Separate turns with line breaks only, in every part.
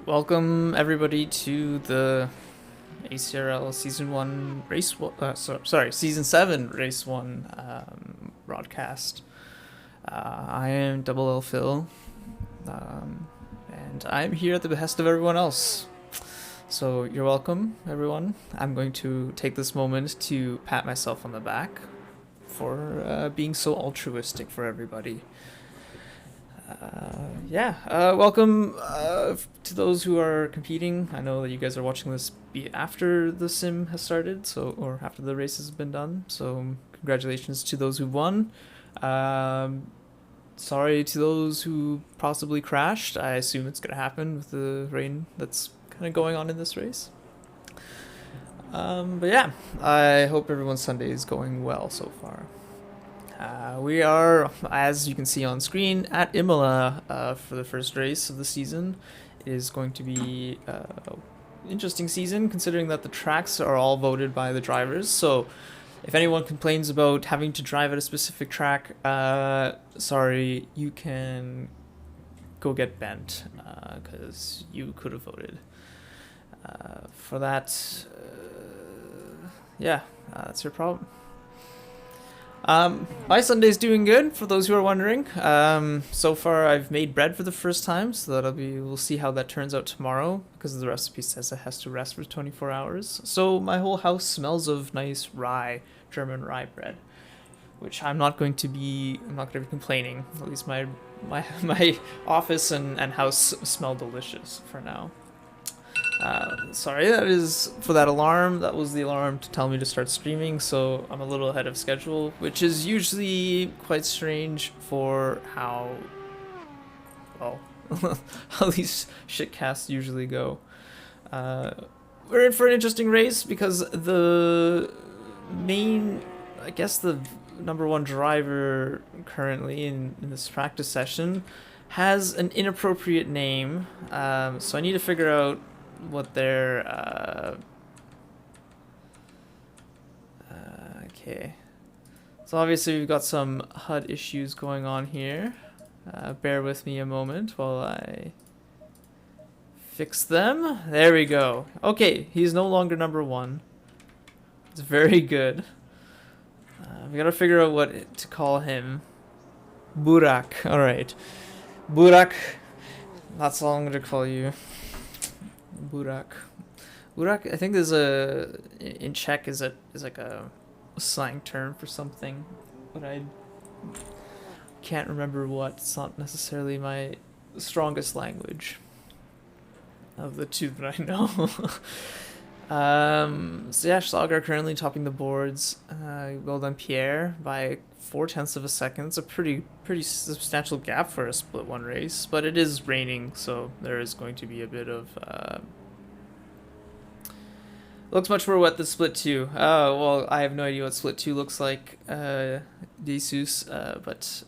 Welcome everybody to the ACRL Season 1 Race Season 7 Race 1 broadcast. I am Double L Phil, and I'm here at the behest of everyone else. So you're welcome, everyone. I'm going to take this moment to pat myself on the back for being so altruistic for everybody. Welcome to those who are competing. I know that you guys are watching this after the sim has started, or after the race has been done. So congratulations to those who won. Sorry to those who possibly crashed. I assume it's gonna happen with the rain that's kind of going on in this race. I hope everyone's Sunday is going well so far. We are, as you can see on screen, at Imola for the first race of the season. It is going to be an interesting season, considering that the tracks are all voted by the drivers. So if anyone complains about having to drive at a specific track, sorry, you can go get bent, because you could have voted. For that, that's your problem. My Sunday's doing good, for those who are wondering. So far I've made bread for the first time, so we'll see how that turns out tomorrow, because the recipe says it has to rest for 24 hours. So my whole house smells of nice German rye bread, which I'm not going to be complaining. At least my office and house smell delicious for now. Sorry, that is for that alarm. That was the alarm to tell me to start streaming, so I'm a little ahead of schedule, which is usually quite strange for how these shitcasts usually go. We're in for an interesting race because the number one driver currently in this practice session has an inappropriate name, so I need to figure out what their okay. So obviously we've got some HUD issues going on here. Bear with me a moment while I fix them. There we go. Okay, he's no longer number one. It's very good. We gotta figure out what to call him. Burak. Alright. Burak. That's all I'm gonna call you. Burak. Burak, I think there's in Czech is like a slang term for something, but I can't remember what. It's not necessarily my strongest language of the two that I know. Schlager currently topping the boards. Well done, Pierre, by 0.4 of a second. It's a pretty substantial gap for a split one race, but it is raining, so there is going to be a bit of looks much more wet than split 2. Oh, well, I have no idea what split 2 looks like, Jesus, but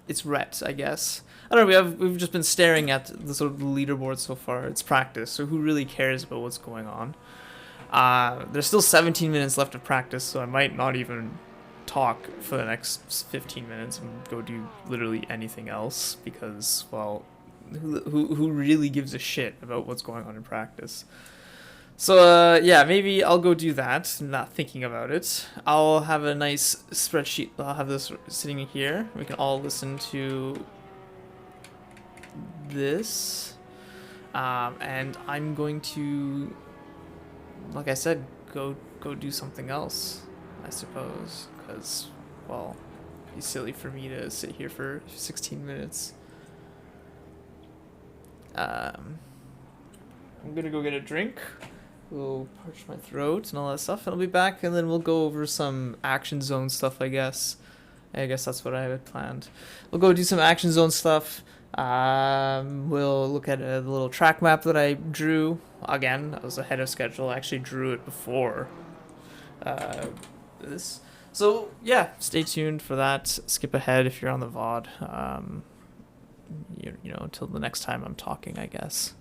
it's ret, I guess. I don't know, we've just been staring at the sort of the leaderboard so far. It's practice, so who really cares about what's going on? There's still 17 minutes left of practice, so I might not even talk for the next 15 minutes and go do literally anything else, because, well, who really gives a shit about what's going on in practice? So, maybe I'll go do that, not thinking about it. I'll have a nice spreadsheet. I'll have this sitting here. We can all listen to this. And I'm going to, like I said, go do something else, I suppose. Because, well, it'd be silly for me to sit here for 16 minutes. I'm gonna go get a drink. We'll parch my throat and all that stuff, and I'll be back, and then we'll go over some action zone stuff, I guess. I guess that's what I had planned. We'll go do some action zone stuff. We'll look at the little track map that I drew. Again, I was ahead of schedule. I actually drew it before this. So, yeah, stay tuned for that. Skip ahead if you're on the VOD. You know, until the next time I'm talking, I guess.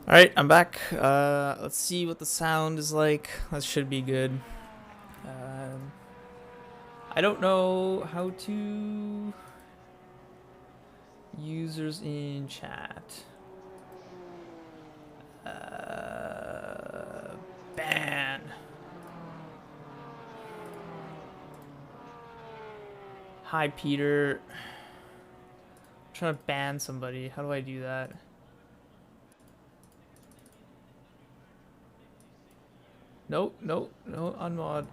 Alright, I'm back. Let's see what the sound is like. That should be good. I don't know how to... Users in chat. Ban. Hi, Peter. I'm trying to ban somebody. How do I do that? No, unmod.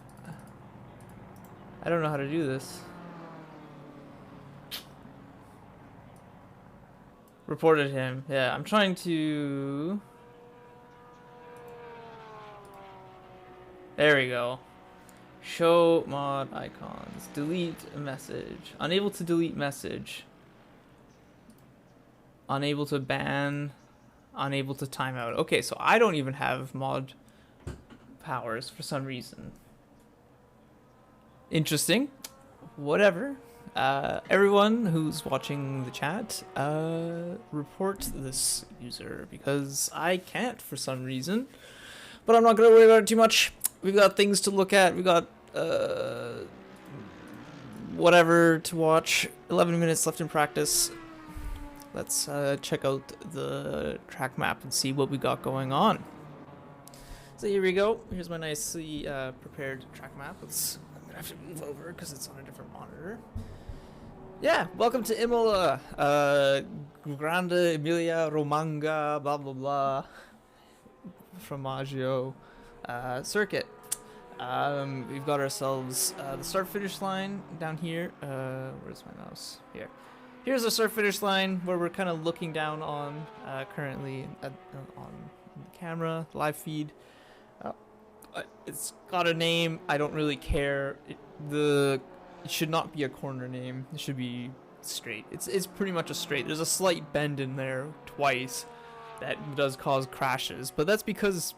I don't know how to do this. Reported him. Yeah, I'm trying to... There we go. Show mod icons. Delete a message. Unable to delete message. Unable to ban. Unable to timeout. Okay, so I don't even have mod powers for some reason. Interesting. Whatever. Everyone who's watching the chat, report this user because I can't for some reason. But I'm not going to worry about it too much. We've got things to look at. We got whatever to watch. 11 minutes left in practice. Let's check out the track map and see what we got going on. So here we go. Here's my nicely prepared track map. I'm going to have to move over because it's on a different monitor. Yeah, welcome to Imola. Grande Emilia Romagna, blah, blah, blah. Formaggio circuit. We've got ourselves the start-finish line down here. Where's my mouse? Here. Here's the start-finish line where we're kind of looking down on currently on the camera, live feed. It's got a name. I don't really care. It should not be a corner name. It should be straight. It's pretty much a straight. There's a slight bend in there twice that does cause crashes, but that's because,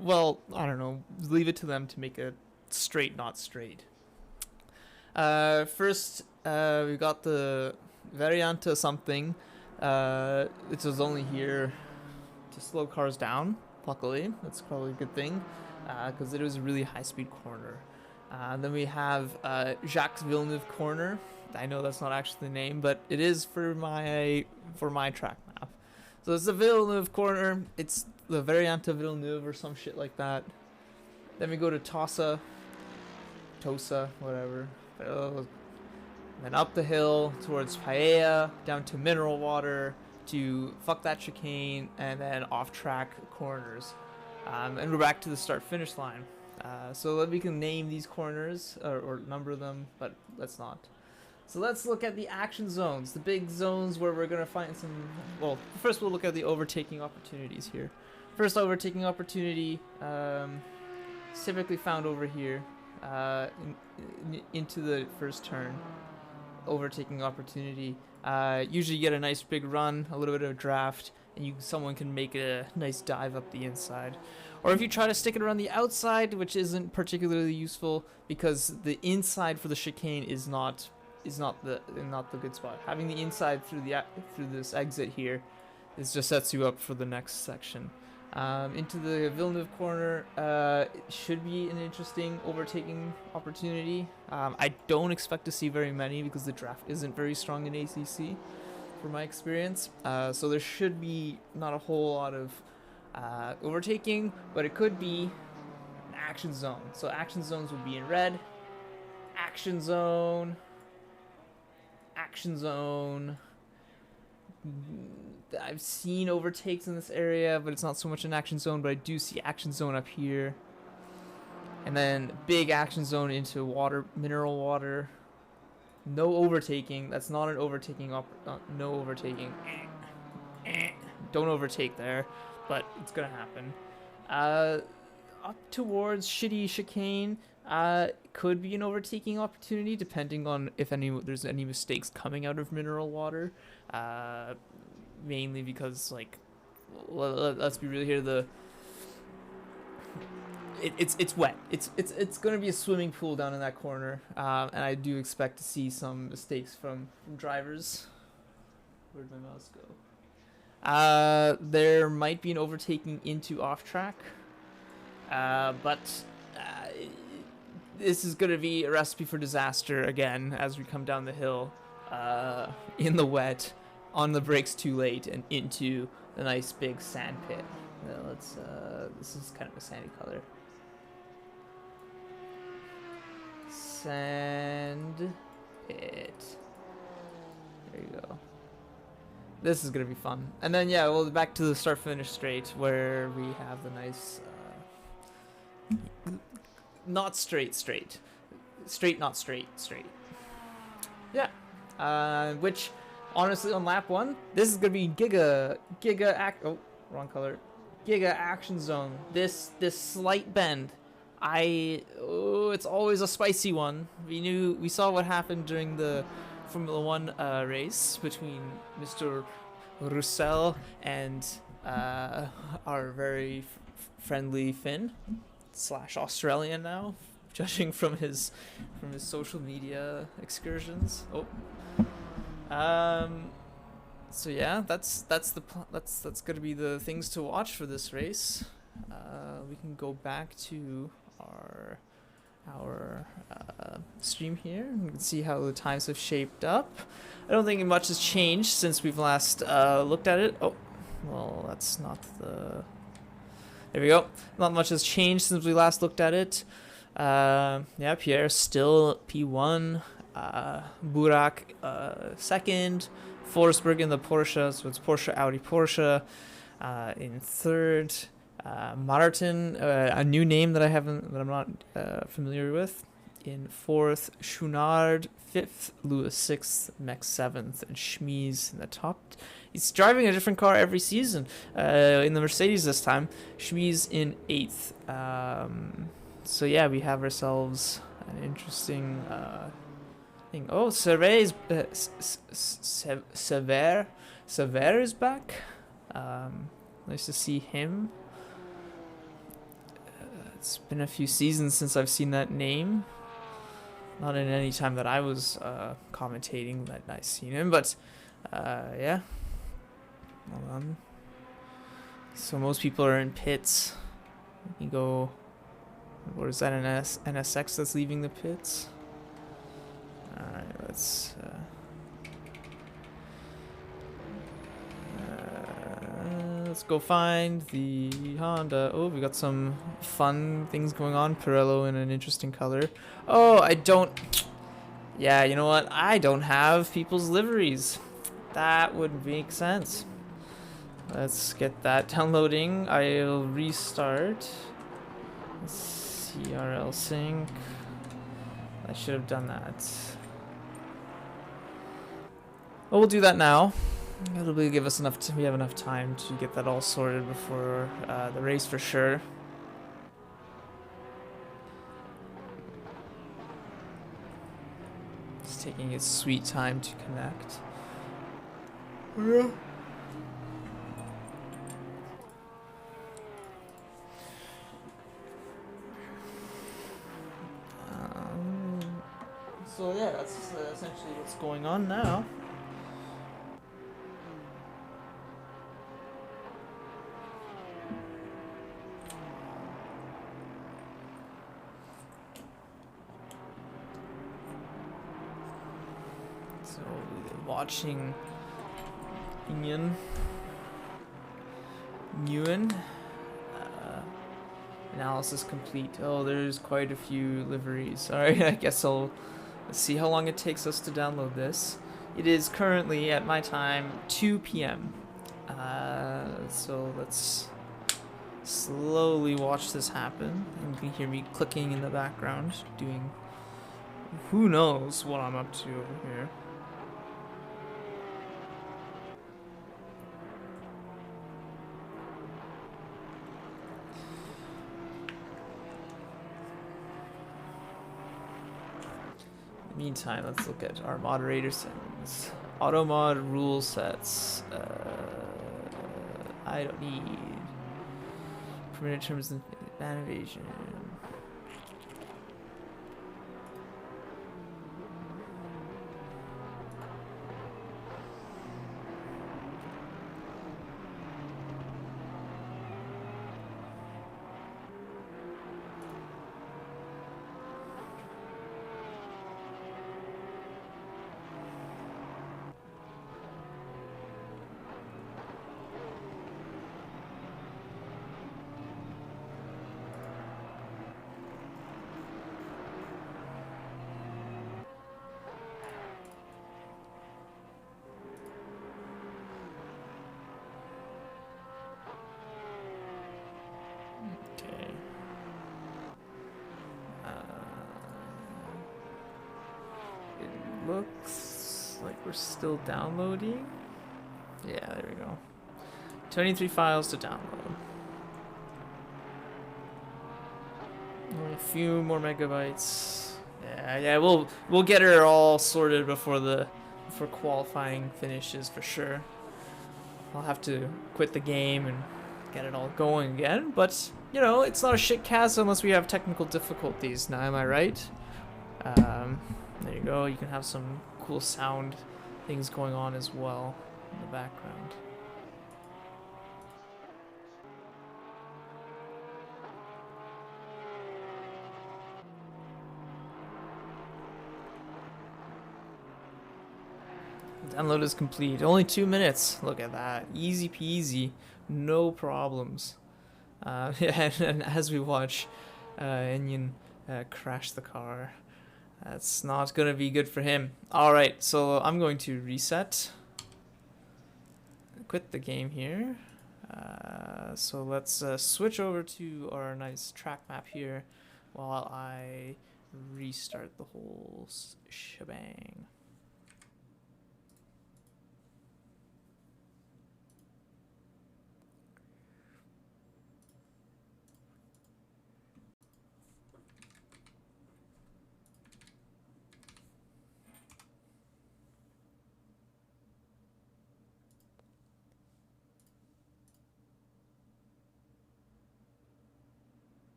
well, I don't know. Leave it to them to make it straight, not straight. First, we got the Variante something. It was only here to slow cars down. Luckily, that's probably a good thing, because it was a really high-speed corner. Then we have Jacques Villeneuve corner. I know that's not actually the name, but it is for my track map. So it's the Villeneuve corner. It's the Variante Villeneuve or some shit like that. Then we go to Tosa, whatever. Then up the hill towards Paella, down to Mineral Water, to Fuck That Chicane, and then off-track corners. And we're back to the start-finish line. So that we can name these corners, or number them, but let's not. So let's look at the action zones, the big zones where we're going to find some... Well, first we'll look at the overtaking opportunities here. First overtaking opportunity is typically found over here, into the first turn. Overtaking opportunity. Usually you get a nice big run, a little bit of a draft, and someone can make a nice dive up the inside. Or if you try to stick it around the outside, which isn't particularly useful because the inside for the chicane is not the good spot. Having the inside through this exit here just sets you up for the next section. Into the Villeneuve corner, it should be an interesting overtaking opportunity. I don't expect to see very many because the draft isn't very strong in ACC, from my experience. So there should be not a whole lot of overtaking, but it could be an action zone. So action zones would be in red. Action zone. Action zone. I've seen overtakes in this area, but it's not so much an action zone, but I do see action zone up here. And then big action zone into water, mineral water. No overtaking. That's not an overtaking. No overtaking. Don't overtake there, but it's gonna happen. Up towards shitty chicane. Could be an overtaking opportunity depending on if there's any mistakes coming out of mineral water. Mainly because, like, let's be real here, it's wet. It's gonna be a swimming pool down in that corner, and I do expect to see some mistakes from drivers. Where'd my mouse go? There might be an overtaking into off track, but this is going to be a recipe for disaster again as we come down the hill in the wet, on the brakes too late, and into the nice big sand pit. This is kind of a sandy color. Sand pit. There you go. This is gonna be fun. And then yeah, well, back to the start finish straight where we have the nice not straight not straight yeah, which honestly on lap 1 this is gonna be giga action zone. This slight bend, it's always a spicy one. We saw what happened during the Formula 1 race between Mr. Roussel and our very friendly Finn / Australian now, judging from his social media excursions. So yeah, that's gonna be the things to watch for this race. We can go back to our stream here. You can see how the times have shaped up. I don't think much has changed since we've last looked at it. Oh, well, that's not the... There we go. Not much has changed since we last looked at it. Yeah, Pierre still P1. Burak second. Forsberg in the Porsche, so it's Porsche, Audi, Porsche in third. Martin, a new name that I'm not familiar with, in fourth. Schunard fifth. Lewis sixth. Mex seventh. And Schmies in the top. He's driving a different car every season. In the Mercedes this time. Schmies in eighth. So yeah, we have ourselves an interesting thing. Oh, Sever is back. Nice to see him. It's been a few seasons since I've seen that name. Not in any time that I was commentating that I've seen him, but yeah. Hold on. So most people are in pits. You go. What is that? An NSX that's leaving the pits. All right, let's. Let's go find the Honda. Oh, we got some fun things going on. Pirello in an interesting color. Oh, I don't... Yeah, you know what? I don't have people's liveries. That would make sense. Let's get that downloading. I'll restart. ACRL sync. I should have done that. Well, we'll do that now. It'll give us enough. We have enough time to get that all sorted before the race for sure. It's taking its sweet time to connect. Yeah. So yeah, that's essentially what's going on now. So watching Nguyen analysis complete. Oh, there's quite a few liveries. Alright, I guess let's see how long it takes us to download this. It is currently, at my time, 2 p.m. So let's slowly watch this happen. And you can hear me clicking in the background, doing who knows what I'm up to over here. Meantime, let's look at our moderator settings. Auto mod rule sets. I don't need permitted terms and ban evasion. looks like we're still downloading. Yeah, there we go. 23 files to download. Only a few more megabytes. Yeah, we'll get her all sorted before qualifying finishes for sure. I'll have to quit the game and get it all going again, but you know, it's not a shit cast unless we have technical difficulties. Now, am I right? There you go. You can have some cool sound things going on as well in the background. Download is complete. Only 2 minutes. Look at that. Easy peasy. No problems. And as we watch Inian crash the car, that's not going to be good for him. Alright, so I'm going to reset. Quit the game here. So let's switch over to our nice track map here while I restart the whole shebang.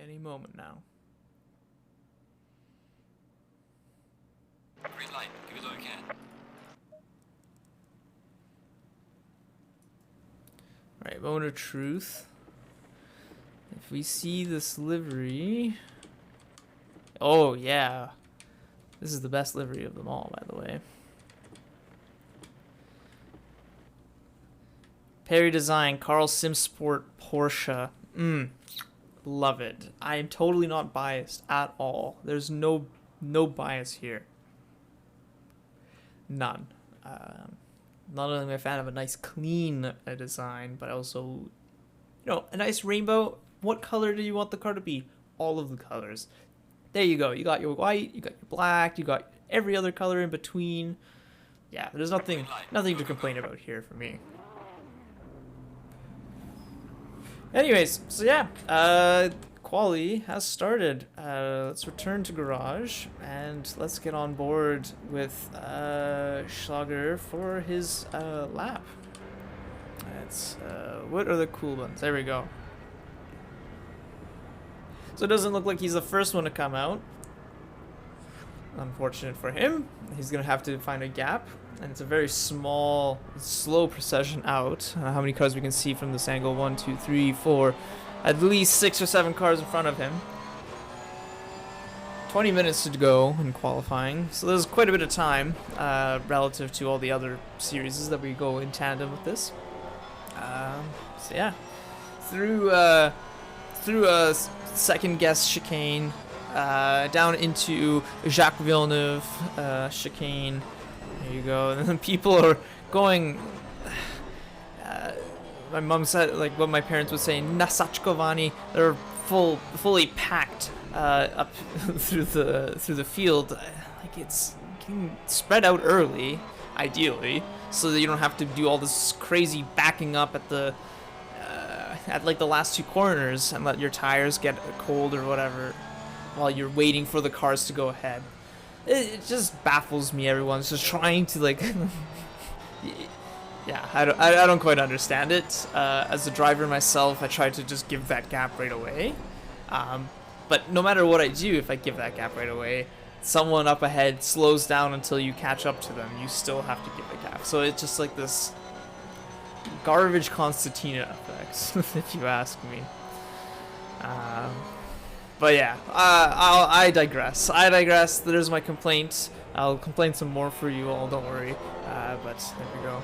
Any moment now.
Green light, give it all you can.
Alright, moment of truth. If we see this livery... Oh, yeah. This is the best livery of them all, by the way. Perry Design, Carl Simsport, Porsche. Love it. I am totally not biased at all. There's no bias here. None. Not only am I a fan of a nice clean design, but also, you know, a nice rainbow. What color do you want the car to be? All of the colors. There you go. You got your white, you got your black, you got every other color in between. Yeah, there's nothing to complain about here for me. Anyways, so yeah, quali has started. Let's return to garage and let's get on board with Schlager for his lap. Let's what are the cool ones? There we go. So it doesn't look like he's the first one to come out. Unfortunate for him. He's gonna have to find a gap, and it's a very small, slow procession out. How many cars we can see from this angle? 1, 2, 3, 4. At least 6 or 7 cars in front of him. 20 minutes to go in qualifying, so there's quite a bit of time relative to all the other series that we go in tandem with this. So yeah, through a second guess chicane. Down into Jacques Villeneuve chicane. There you go. And then people are going. My mom said, like what my parents would say, Nasachkovani. They're fully packed up through the field. Like it's getting spread out early, ideally, so that you don't have to do all this crazy backing up at like the last 2 corners and let your tires get cold or whatever, while you're waiting for the cars to go ahead. It just baffles me. Everyone's just trying to like yeah, I don't quite understand it. As a driver myself, I try to just give that gap right away, but no matter what I do, if I give that gap right away, someone up ahead slows down until you catch up to them. You still have to give a gap, so it's just like this garbage concertina effects, if you ask me. But yeah, I digress. There's my complaint. I'll complain some more for you all, don't worry. But there we go.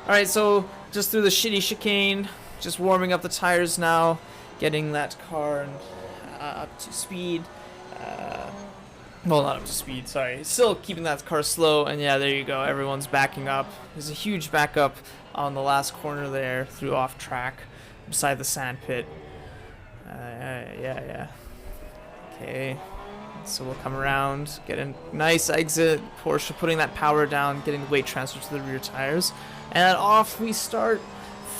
Alright, so just through the shitty chicane, just warming up the tires now, getting that car up to speed. Well, not up to speed, sorry. Still keeping that car slow, and yeah, there you go. Everyone's backing up. There's a huge backup on the last corner there through off track beside the sand pit. Yeah. Okay, so we'll come around, get a nice exit. Porsche putting that power down, getting the weight transfer to the rear tires. And off we start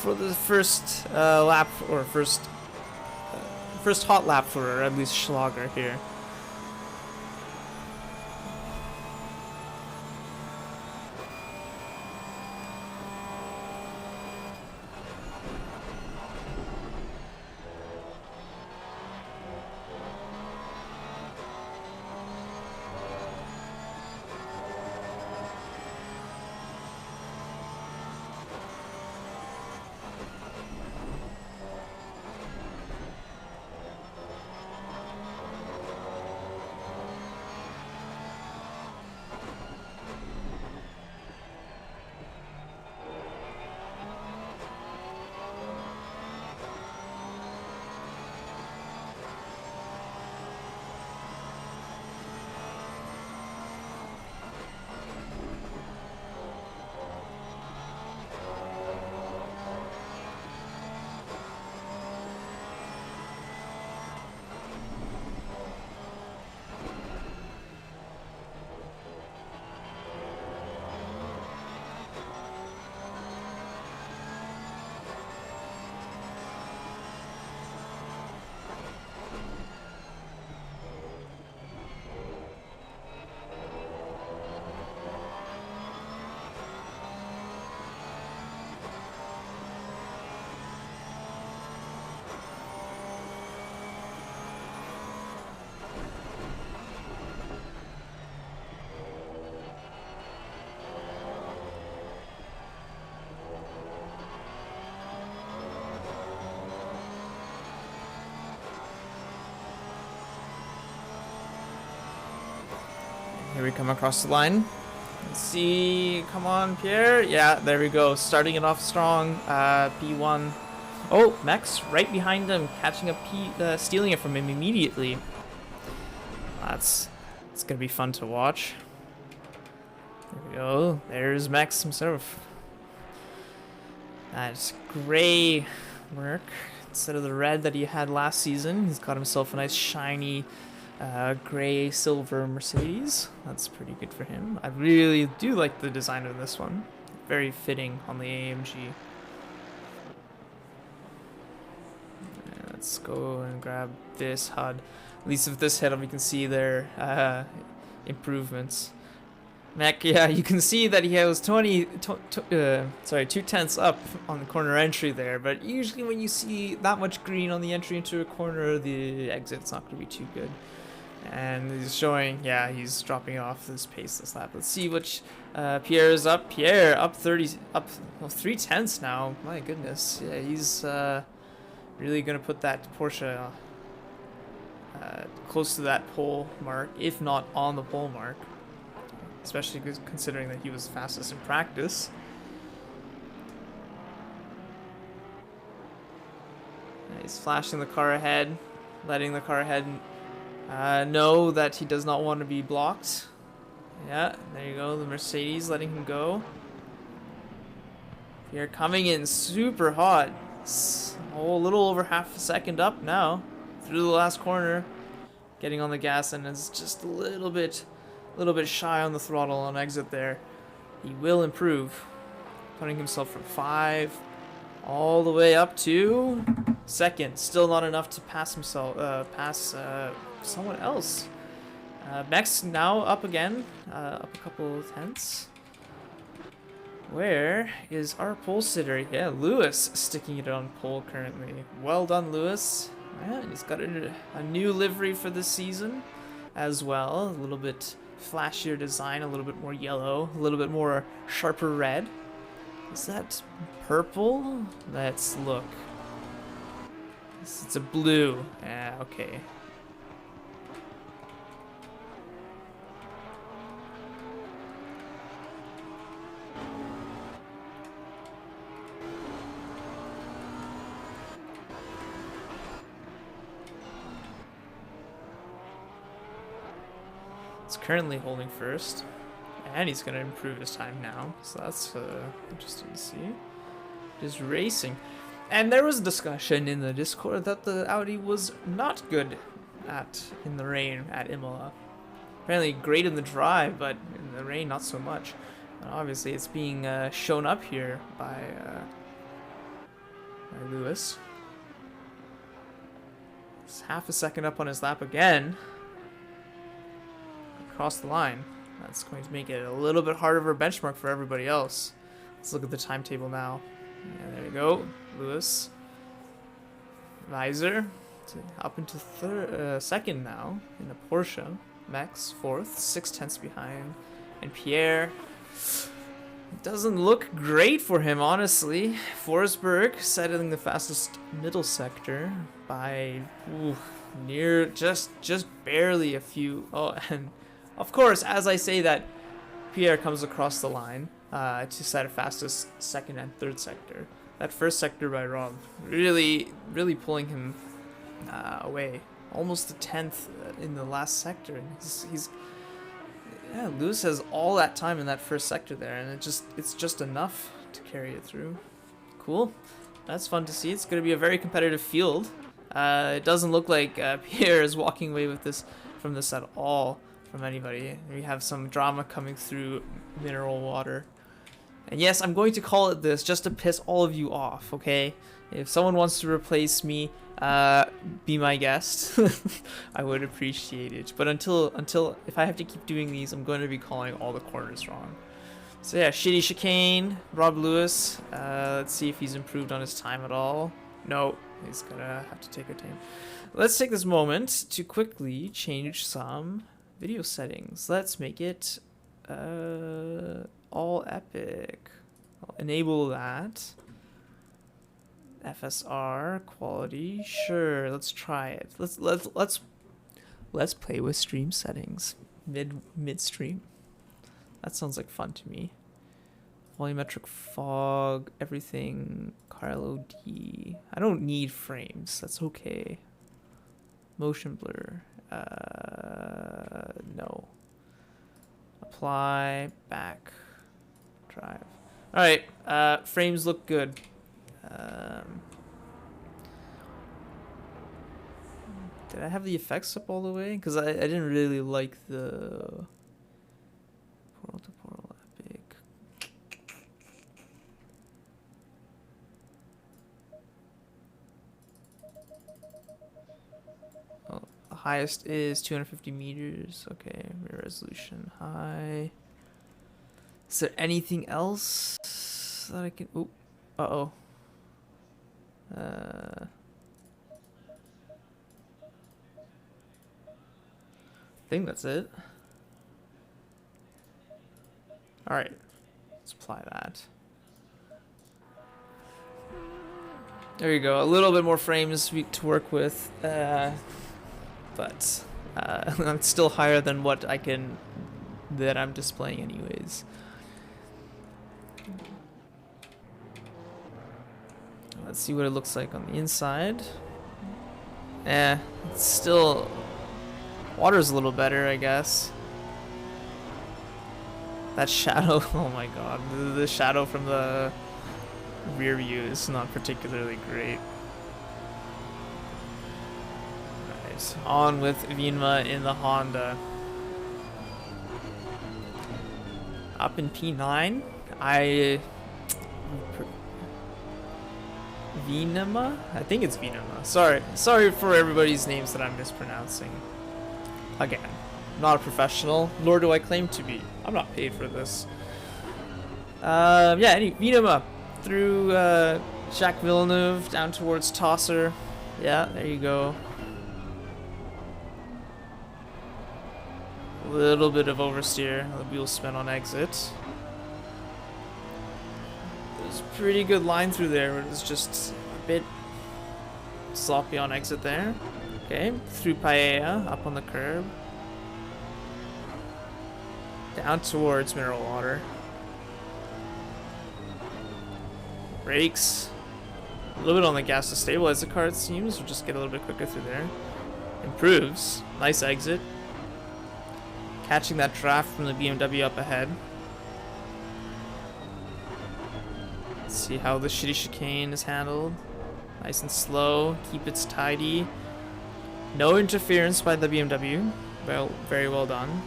for the first lap, or first hot lap for at least Schlager here. Here we come across the line. Let's see, come on, Pierre. Yeah, there we go. Starting it off strong. P1. Oh, Max right behind him, catching up, stealing it from him immediately. It's gonna be fun to watch. There we go. There's Max himself. That's gray work instead of the red that he had last season. He's got himself a nice shiny gray silver Mercedes. That's pretty good for him. I really do like the design of this one. Very fitting on the AMG. Let's go and grab this HUD. At least with this head-up, we can see their improvements. Mac, yeah, you can see that he has 2/10 up on the corner entry there, but usually when you see that much green on the entry into a corner, the exit's not going to be too good. And he's showing, yeah, he's dropping off this pace this lap. Let's see which Pierre is up. Pierre up 3/10 now. My goodness, yeah, he's really going to put that Porsche close to that pole mark, if not on the pole mark. Especially considering that he was fastest in practice. He's flashing the car ahead, letting the car ahead know that he does not want to be blocked. Yeah, there you go, the Mercedes letting him go. You're coming in super hot. It's a little over half a second up now through the last corner. Getting on the gas and is just a little bit shy on the throttle on exit there. He will improve, putting himself from 5 all the way up to second. Still not enough to pass himself, someone else. Max now up again, up a couple of tenths. Where is our pole sitter? Yeah, Lewis sticking it on pole currently. Well done, Lewis. Yeah, he's got a new livery for this season as well. A little bit flashier design, a little bit more yellow, a little bit more sharper red. Is that purple? Let's look. It's a blue. Yeah, okay. He's currently holding first. And he's going to improve his time now. So that's interesting to see. Just racing. And there was a discussion in the Discord that the Audi was not good in the rain at Imola. Apparently great in the drive, but in the rain not so much. And obviously it's being shown up here by Lewis. He's half a second up on his lap again. Across the line. That's going to make it a little bit harder of a benchmark for everybody else. Let's look at the timetable now. Yeah, there you go. Lewis. Visor. Up into second now in the Porsche. Max fourth. 6/10 behind. And Pierre. Doesn't look great for him, honestly. Forsberg settling the fastest middle sector by just barely a few. Oh, and of course, as I say that, Pierre comes across the line to set a fastest second and third sector. That first sector by Rob really pulling him away. Almost a 10th in the last sector. And yeah, Lewis has all that time in that first sector there, and it's just enough to carry it through. Cool. That's fun to see. It's going to be a very competitive field. It doesn't look like Pierre is walking away with from this at all. From anybody. We have some drama coming through mineral water. And yes, I'm going to call it this just to piss all of you off, okay? If someone wants to replace me, be my guest. I would appreciate it. But until if I have to keep doing these, I'm going to be calling all the corners wrong. So yeah, shitty chicane, Rob Lewis. Let's see if he's improved on his time at all. No, he's gonna have to take a time. Let's take this moment to quickly change some video settings. Let's make it all epic. I'll enable that. FSR quality. Sure, let's try it. Let's play with stream settings midstream. That sounds like fun to me. Volumetric fog, everything. Carl OD. I don't need frames. That's okay. Motion blur. No. Apply, back, drive. Alright, frames look good. Did I have the effects up all the way? Because I didn't really like the portal to portal epic. Highest is 250 meters. Okay, rear resolution high. Is there anything else that I can? Oh, uh-oh. I think that's it. All right, let's apply that. There you go. A little bit more frames to work with. But it's still higher than what that I'm displaying anyways. Let's see what it looks like on the inside. It's still, water's a little better, I guess. That shadow, oh my god, the shadow from the rear view is not particularly great. On with Vinma in the Honda. Up in P9, Vinama? I think it's Vinama. Sorry for everybody's names that I'm mispronouncing. Again, not a professional, nor do I claim to be. I'm not paid for this. Yeah, Vinama through Jacques Villeneuve down towards Tosser. Yeah, there you go. A little bit of oversteer, the wheel spin on exit. There's a pretty good line through there, but it's just a bit sloppy on exit there. Okay, through Paella, up on the curb. Down towards mineral water. Brakes. A little bit on the gas to stabilize the car, it seems. We'll just get a little bit quicker through there. Improves. Nice exit. Catching that draft from the BMW up ahead. Let's see how the shitty chicane is handled. Nice and slow. Keep it tidy. No interference by the BMW. Well, very well done.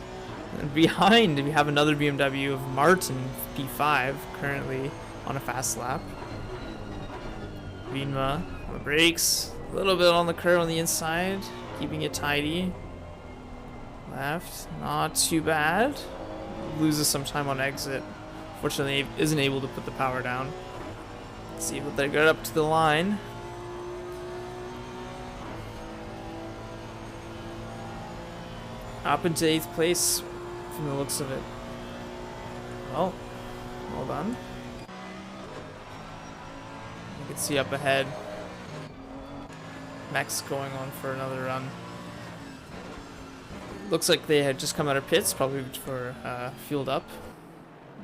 And behind, we have another BMW of Martin, P5, currently on a fast lap. Vinma on the brakes. A little bit on the curve on the inside. Keeping it tidy. Left. Not too bad. Loses some time on exit. Fortunately, isn't able to put the power down. Let's see if they get up to the line. Up into 8th place from the looks of it. Well, well done. You can see up ahead, Max going on for another run. Looks like they had just come out of pits, probably for fueled up.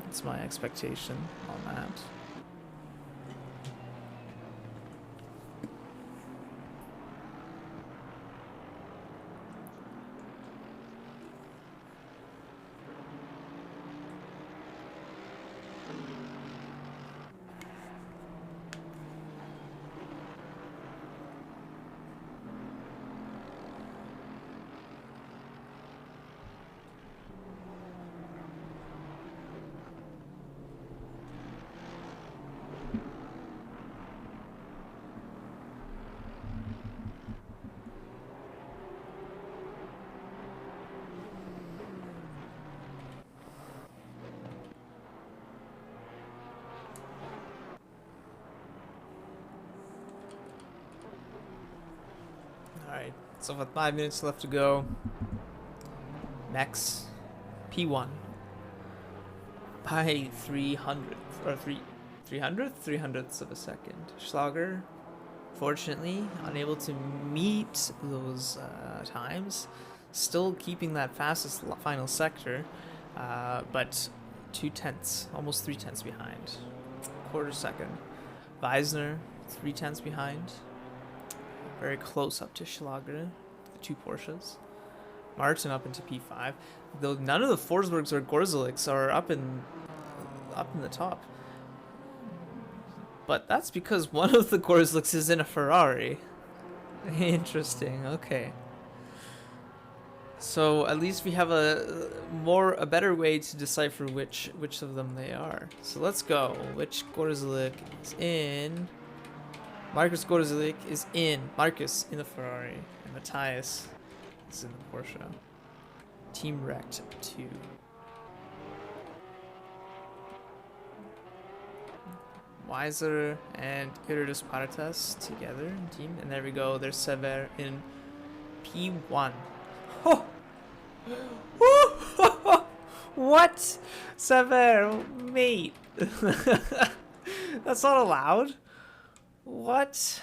That's my expectation on that. Alright, so with 5 minutes left to go, Max P1 by 300ths of a second. Schlager, fortunately, unable to meet those times, still keeping that fastest final sector, but 2/10, almost 3/10 behind, quarter second. Weisner, 3/10 behind. Very close up to Schlager, the 2 Porsches. Martin up into P5. Though none of the Forsbergs or Gorzeliks are up in the top. But that's because one of the Gorzeliks is in a Ferrari. Interesting. Okay. So at least we have a better way to decipher which of them they are. So let's go. Which Gorzelik is in? Marcus Gorzelik is in. Marcus in the Ferrari. And Matthias is in the Porsche. Team Wrecked 2. Weiser and Iridus Paratas together in team. And there we go. There's Sever in P1. Oh! What? Sever, mate. That's not allowed. What?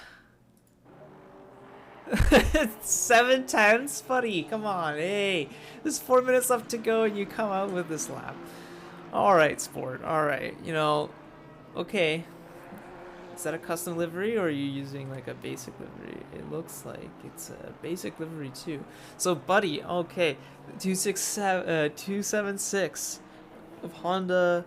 7/10, buddy. Come on, hey. There's 4 minutes left to go, and you come out with this lap. All right, sport. All right, you know, okay. Is that a custom livery, or are you using like a basic livery? It looks like it's a basic livery too. So, buddy, okay, 276 of Honda.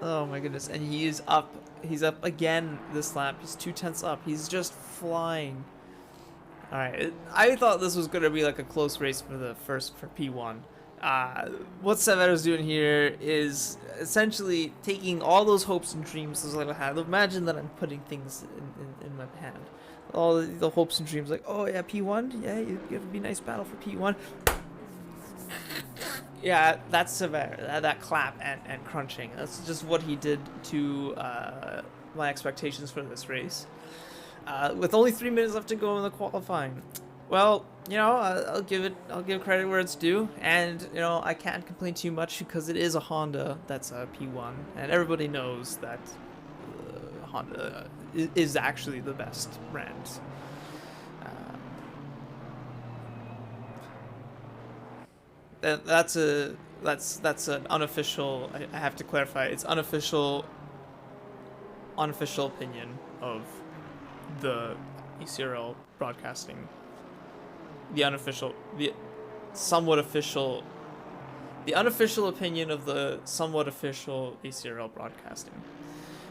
Oh my goodness, and he is up. He's up again this lap. He's 2/10 up. He's just flying. All right, I thought this was gonna be like a close race for P1. What Severo's doing here is essentially taking all those hopes and dreams I had. Imagine that I'm putting things in my hand. All the hopes and dreams, like, oh yeah, P1, yeah, it'd be a nice battle for P1. Yeah, that's Severo. That clap and crunching. That's just what he did to my expectations for this race. With only 3 minutes left to go in the qualifying. Well, you know, I'll give credit where it's due, and you know, I can't complain too much because it is a Honda that's a P1, and everybody knows that Honda is actually the best brand. That's an unofficial. I have to clarify. It's unofficial opinion of the ACRL broadcasting. The somewhat official, the unofficial opinion of the somewhat official ACRL broadcasting.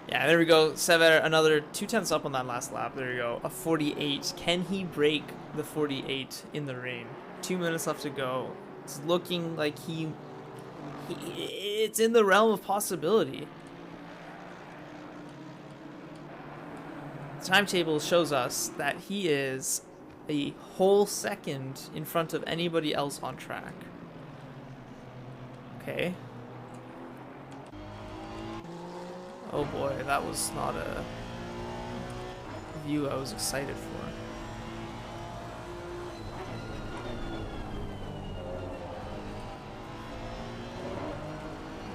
Yeah, there we go. Sever, another 2/10 up on that last lap. There you go. A 48. Can he break the 48 in the rain? 2 minutes left to go. It's looking like it's in the realm of possibility. The timetable shows us that he is a whole second in front of anybody else on track. Okay. Oh boy, that was not a view I was excited for.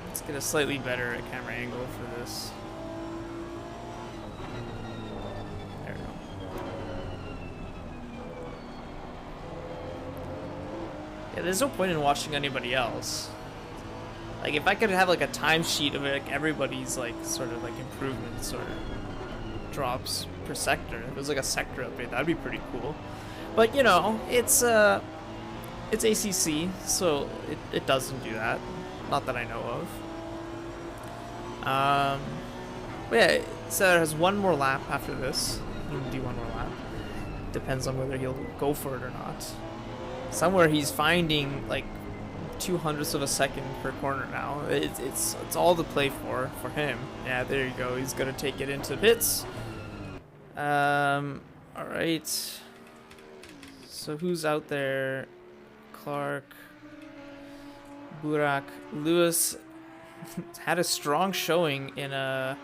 Let's get a slightly better camera angle for this. There we go. Yeah, there's no point in watching anybody else. Like, if I could have like a timesheet of like everybody's like sort of like improvements or drops per sector, if it was like a sector update, that'd be pretty cool. But you know, it's ACC, so it doesn't do that. Not that I know of. But yeah, so it has one more lap after this. He can do one more lap. Depends on whether he'll go for it or not. Somewhere he's finding like 0.02 of a second per corner now. It's all to play for him. Yeah, there you go. He's gonna take it into pits. All right. So who's out there? Clark, Burak, Lewis had a strong showing in the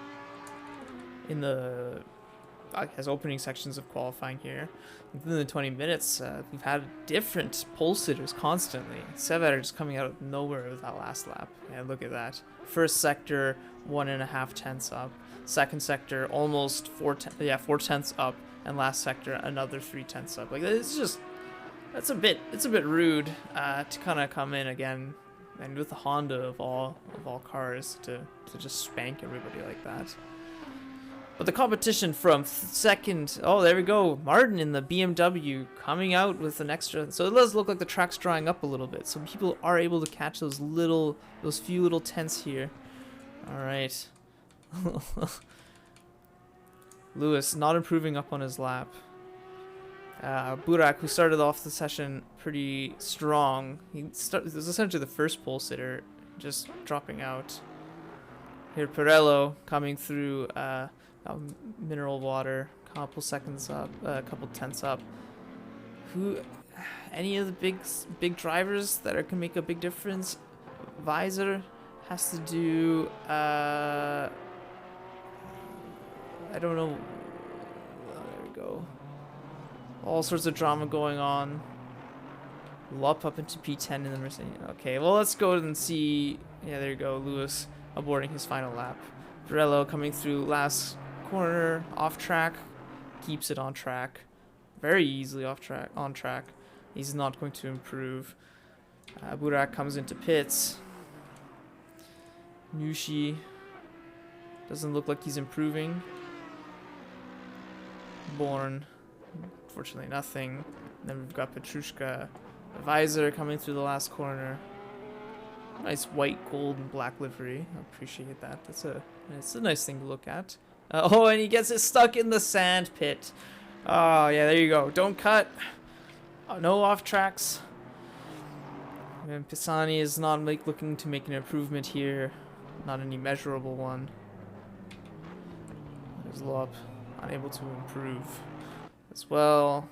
I guess opening sections of qualifying here. Within the 20 minutes, we've had different pole sitters constantly. Sever just coming out of nowhere with that last lap. Yeah, look at that. First sector, 1.5 tenths up. Second sector, almost 4 tenths up, and last sector, another 3 tenths up. Like, it's just, it's a bit rude to kind of come in again, and with the Honda of all cars to just spank everybody like that. But the competition from second, oh, there we go. Martin in the BMW coming out with an extra. So it does look like the track's drying up a little bit. So people are able to catch those few little tenths here. All right. Lewis not improving up on his lap. Burak, who started off the session pretty strong. It was essentially the first pole sitter, just dropping out. Here, Pirello coming through. Mineral water, couple seconds up, a couple tenths up. Any of the big drivers that can make a big difference? Visor has to do. I don't know. There we go. All sorts of drama going on. Lop up into P10 in the Mercedes. Okay, well let's go and see. Yeah, there you go. Lewis aborting his final lap. Pirello coming through last corner, off track, keeps it on track, very easily on track. He's not going to improve. Burak comes into pits. Nushi doesn't look like he's improving. Born, unfortunately nothing. And then we've got Petrushka. Visor coming through the last corner. Nice white, gold, and black livery. I appreciate that. It's a nice thing to look at. Oh, and he gets it stuck in the sand pit. Oh, yeah, there you go. Don't cut. Oh, no off tracks. And Pisani is not looking to make an improvement here. Not any measurable one. There's Lop, unable to improve as well.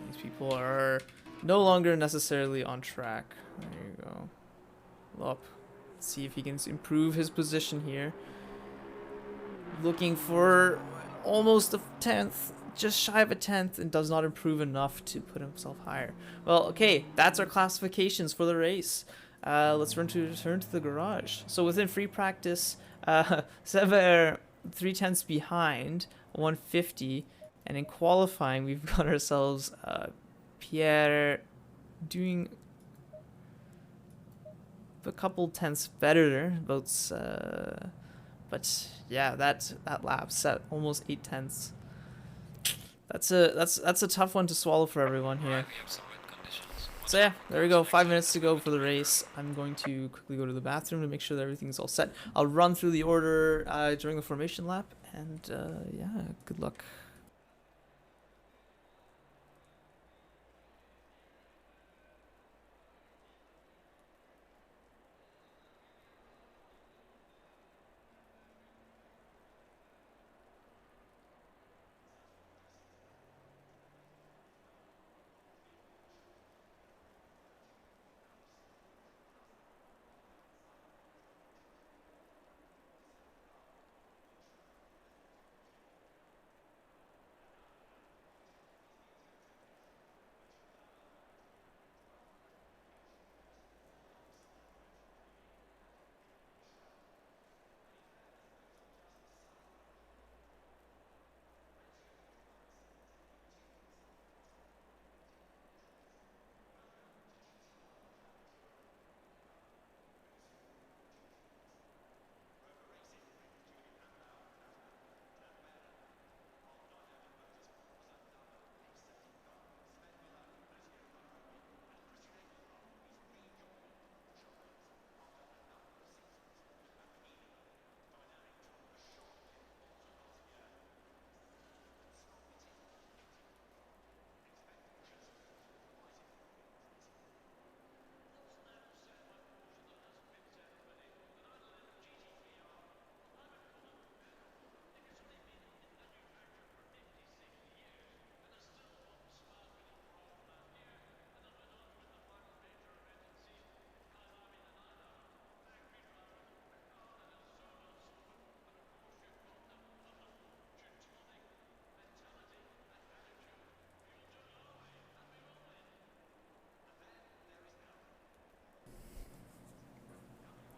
These people are no longer necessarily on track. There you go. Lop. Let's see if he can improve his position here. Looking for almost a tenth, just shy of a tenth, and does not improve enough to put himself higher. Well, okay, that's our classifications for the race. Let's return to the garage. So within free practice, Sever 0.3 behind, 150, and in qualifying we've got ourselves Pierre doing a couple tenths better, but yeah, that lap set almost 8 tenths. That's a tough one to swallow for everyone here. So yeah, there we go. 5 minutes to go for the race. I'm going to quickly go to the bathroom to make sure that everything's all set. I'll run through the order during the formation lap, and yeah, good luck.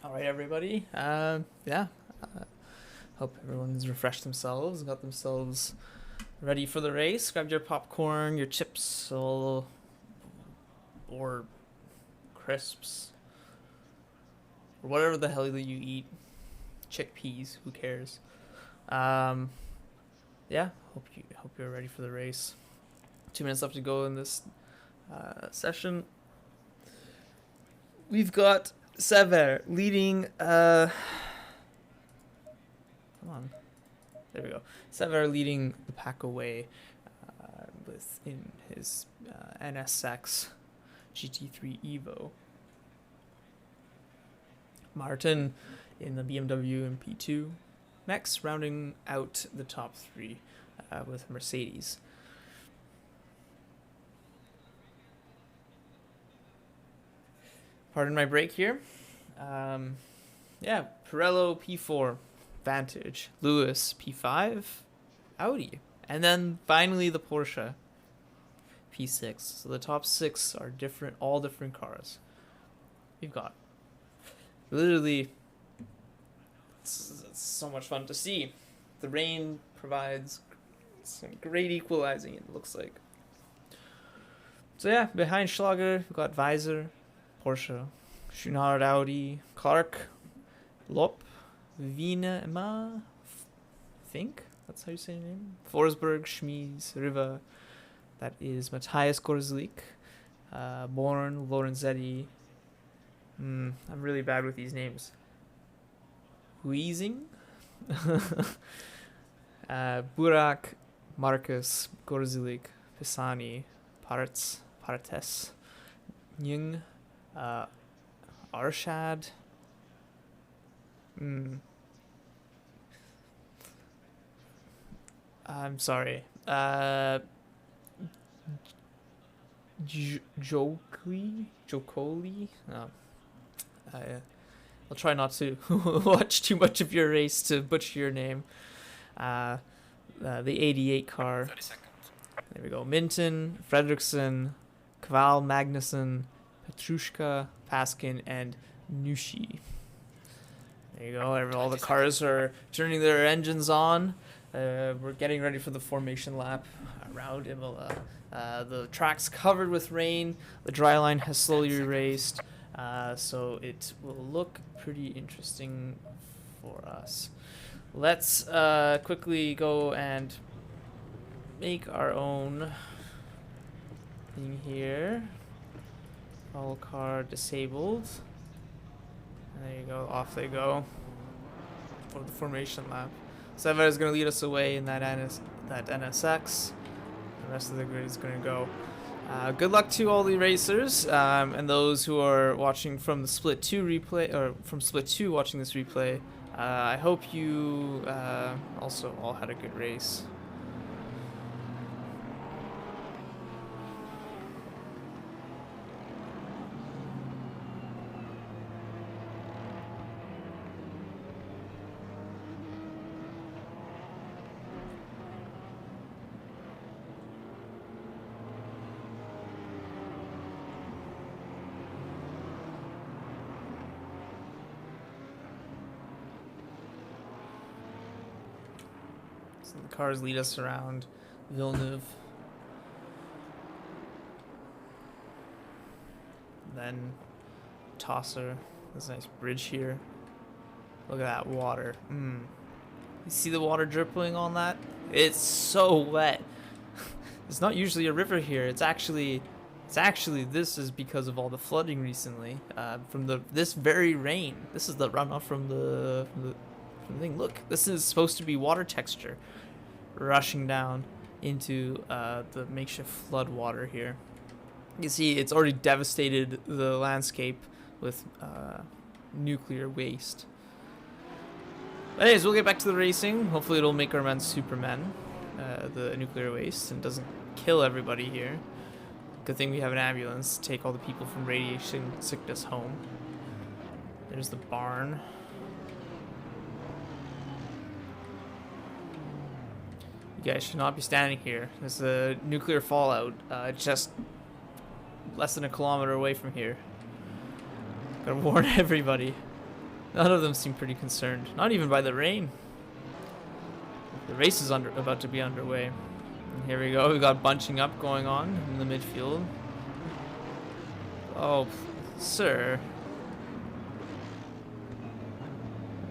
All right, everybody. Yeah. Hope everyone's refreshed themselves, got themselves ready for the race. Grab your popcorn, your chips, or crisps, or whatever the hell that you eat. Chickpeas, who cares? Yeah. Hope you're ready for the race. 2 minutes left to go in this session. We've got Sever leading. Come on. There we go. Sever leading the pack away in his NSX GT3 Evo. Martin in the BMW and P2. Next, rounding out the top three with Mercedes. Pardon my break here. Yeah, Pirello P4, Vantage, Lewis P5, Audi, and then finally the Porsche P6. So the top six are different, all different cars. We've got literally, it's so much fun to see. The rain provides some great equalizing, it looks like. So yeah, behind Schlager, we've got Weiser, Porsche, Schunard Audi, Clark, Lop, Wienema, I think that's how you say your name. Forsberg, Schmies, Riva, that is Matthias Korslik, Born, Lorenzetti. I'm really bad with these names. Huizing, Burak, Marcus, Gorzilik, Pisani, Partes, Nying, Arshad. I'm sorry. Jokoli. No. I'll try not to watch too much of your race to butcher your name. The 88 car. There we go. Minton, Fredrickson, Kval, Magnussen, Petrushka, Paskin, and Nushi. There you go. All the cars are turning their engines on. We're getting ready for the formation lap around Imola. The track's covered with rain. The dry line has slowly erased. So it will look pretty interesting for us. Let's quickly go and make our own thing here. All car disabled. And there you go, off they go. For the formation lap. Sever is going to lead us away in that NSX. The rest of the grid is going to go. Good luck to all the racers and those who are watching from the Split 2 replay, or from Split 2 watching this replay. I hope you also all had a good race. So the cars lead us around Villeneuve. Then Tosser. There's a nice bridge here. Look at that water. You see the water dripping on that? It's so wet. It's not usually a river here. It's actually this is because of all the flooding recently from this very rain. This is the runoff from the thing. Look, this is supposed to be water texture rushing down into the makeshift flood water here. You see it's already devastated the landscape with nuclear waste. But anyways, we'll get back to the racing. Hopefully it'll make our men supermen, the nuclear waste, and doesn't kill everybody here. Good thing we have an ambulance to take all the people from radiation sickness home. There's the barn. You guys should not be standing here. There's a nuclear fallout just less than a kilometer away from here. Gotta warn everybody. None of them seem pretty concerned. Not even by the rain. The race is about to be underway. And here we go. We got bunching up going on in the midfield. Oh, sir.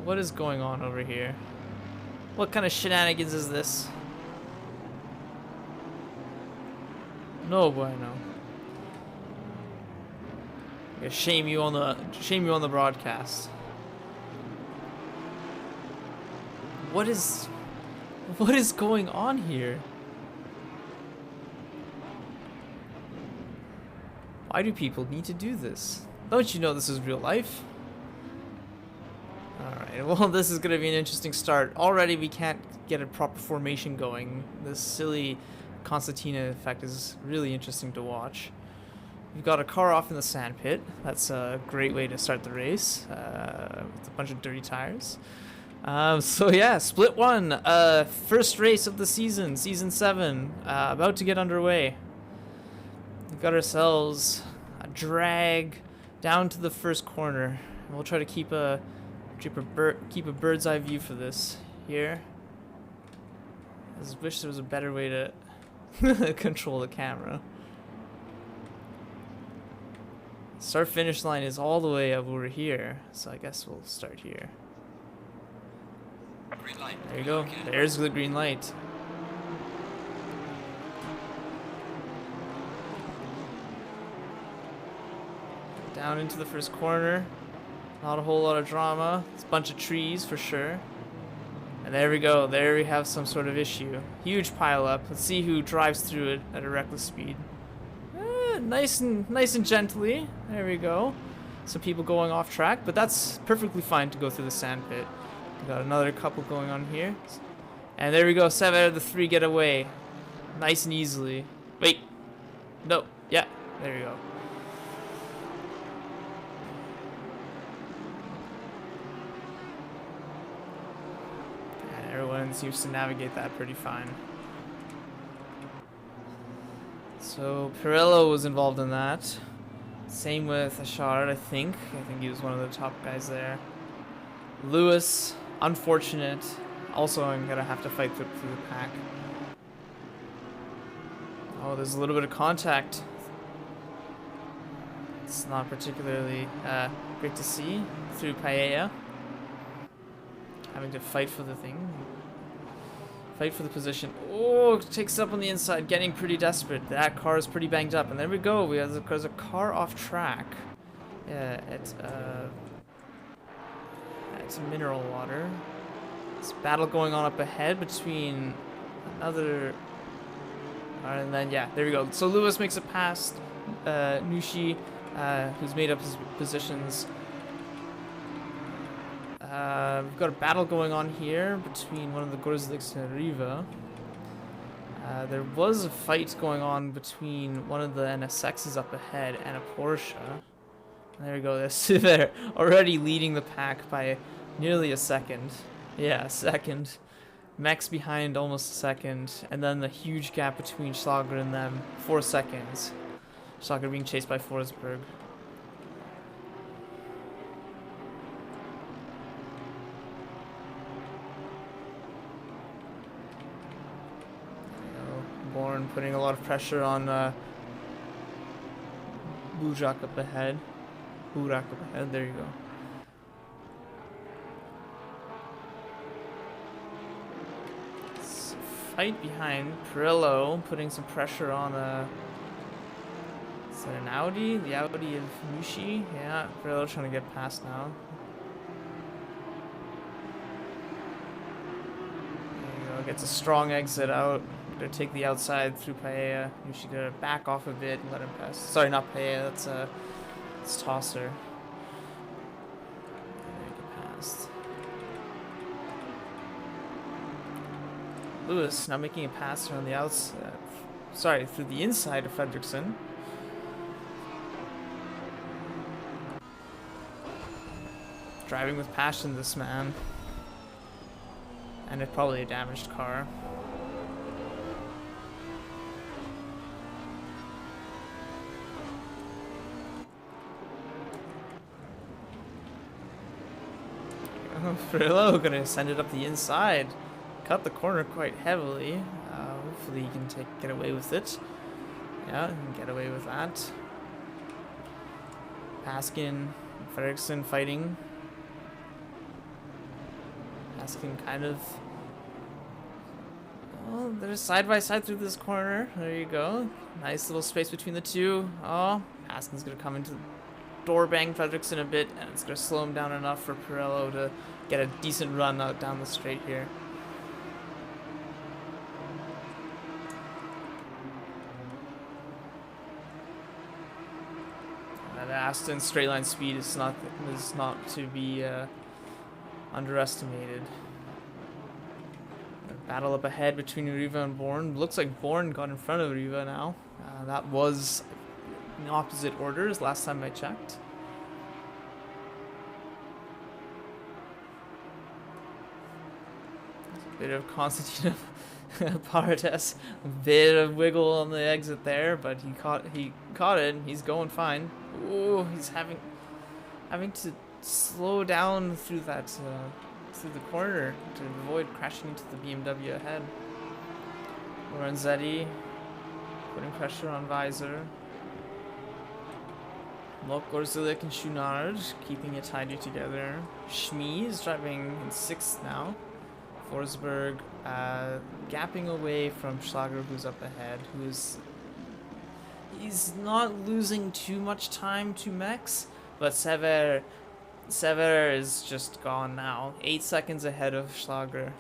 What is going on over here? What kind of shenanigans is this? No bueno. Shame you on the broadcast. What is going on here? Why do people need to do this? Don't you know this is real life? Alright, well this is gonna be an interesting start. Already we can't get a proper formation going. This silly Constantina effect is really interesting to watch. We've got a car off in the sand pit. That's a great way to start the race with a bunch of dirty tires. So yeah, Split 1, first race of the season, Season 7, about to get underway. We've got ourselves a drag down to the first corner. And we'll try to keep a bird's eye view for this here. I just wish there was a better way to control the camera. Start finish line is all the way up over here, so I guess we'll start here.
Green light.
There you go. There's the green light. Down into the first corner. Not a whole lot of drama. It's a bunch of trees for sure. And there we go. There we have some sort of issue. Huge pile up. Let's see who drives through it at a reckless speed. Nice and gently. There we go. Some people going off track, but that's perfectly fine to go through the sand pit. We got another couple going on here. And there we go. 7 out of the 3 get away. Nice and easily. Wait. No. Yeah. There we go. And everyone seems to navigate that pretty fine. So Pirello was involved in that. Same with Ashard, I think. I think he was one of the top guys there. Lewis, unfortunate. Also, I'm gonna have to fight through the pack. Oh, there's a little bit of contact. It's not particularly great to see through Paella. Having to fight for the thing. Fight for the position. Oh, takes it up on the inside, getting pretty desperate. That car is pretty banged up. And there we go. There's a car off track. Yeah, it's mineral water. There's a battle going on up ahead between another... and then, yeah, there we go. So Lewis makes it past Nushi, who's made up his positions. We've got a battle going on here between one of the Gorzliks and Riva. There was a fight going on between one of the NSXs up ahead and a Porsche. And there we go, they're already leading the pack by nearly a second. Yeah, a second. Mech's behind almost a second. And then the huge gap between Schlager and them, 4 seconds. Schlager being chased by Forsberg. Born putting a lot of pressure on Burak up ahead. There you go. It's a fight behind. Perillo putting some pressure on is that an Audi? The Audi of Nushi? Yeah, Perillo trying to get past now. There you go, gets a strong exit out. Gonna take the outside through Paella. Nushi gonna back off a bit and let him pass. Sorry, not Paella, it's Tosser. Get past. Lewis now making a pass around the outside. Sorry, through the inside of Fredriksson. Driving with passion, this man. And it's probably a damaged car. Perillo gonna send it up the inside. Cut the corner quite heavily. Hopefully he can get away with it. Yeah, he can get away with that. Paskin, Fredriksson fighting. Paskin kind of... Oh, they're side by side through this corner. There you go. Nice little space between the two. Oh, Paskin's gonna come into door bang Fredriksson a bit, and it's going to slow him down enough for Perillo to get a decent run out down the straight here. That Aston straight line speed is not to be underestimated. A battle up ahead between Riva and Born. Looks like Born got in front of Riva now. That was in opposite orders last time I checked. There's a bit of Konstantin Parates, a bit of wiggle on the exit there, but he caught it and he's going fine. Ooh, he's having to slow down through that through the corner to avoid crashing into the BMW ahead. Lorenzetti putting pressure on Visor. Gorzulik and Schunard keeping it tidy together. Schmee is driving in 6th now. Forsberg gapping away from Schlager, who's up ahead. He's not losing too much time to Mex, but Sever is just gone now. 8 seconds ahead of Schlager.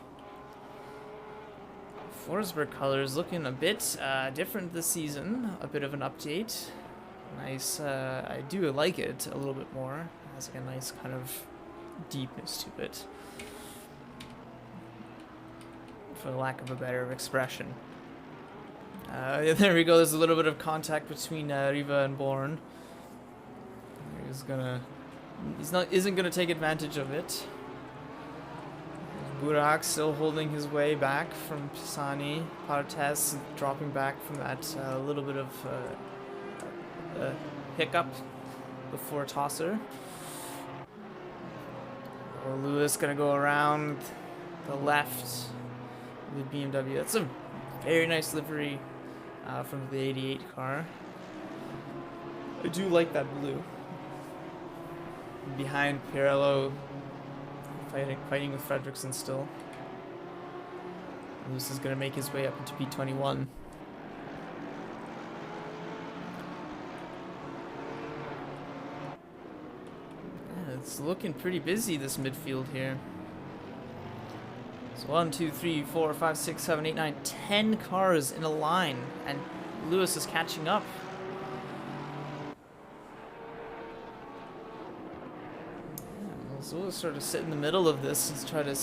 Forsberg colors looking a bit different this season. A bit of an update. Nice, I do like it a little bit more. It has like a nice kind of deepness to it, for lack of a better expression. There we go, there's a little bit of contact between Riva and Born. Isn't gonna take advantage of it. Burak still holding his way back from Pisani. Parates dropping back from that little bit of hiccup before Tosser. Lewis gonna go around the left with BMW. That's a very nice livery from the 88 car. I do like that blue. Behind Perillo, fighting with Fredriksson still. Lewis is going to make his way up into P21. Yeah, it's looking pretty busy, this midfield here. So 1, 2, 3, 4, 5, 6, 7, 8, 9, 10 cars in a line, and Lewis is catching up. Yeah, so we'll sort of sit in the middle of this and try to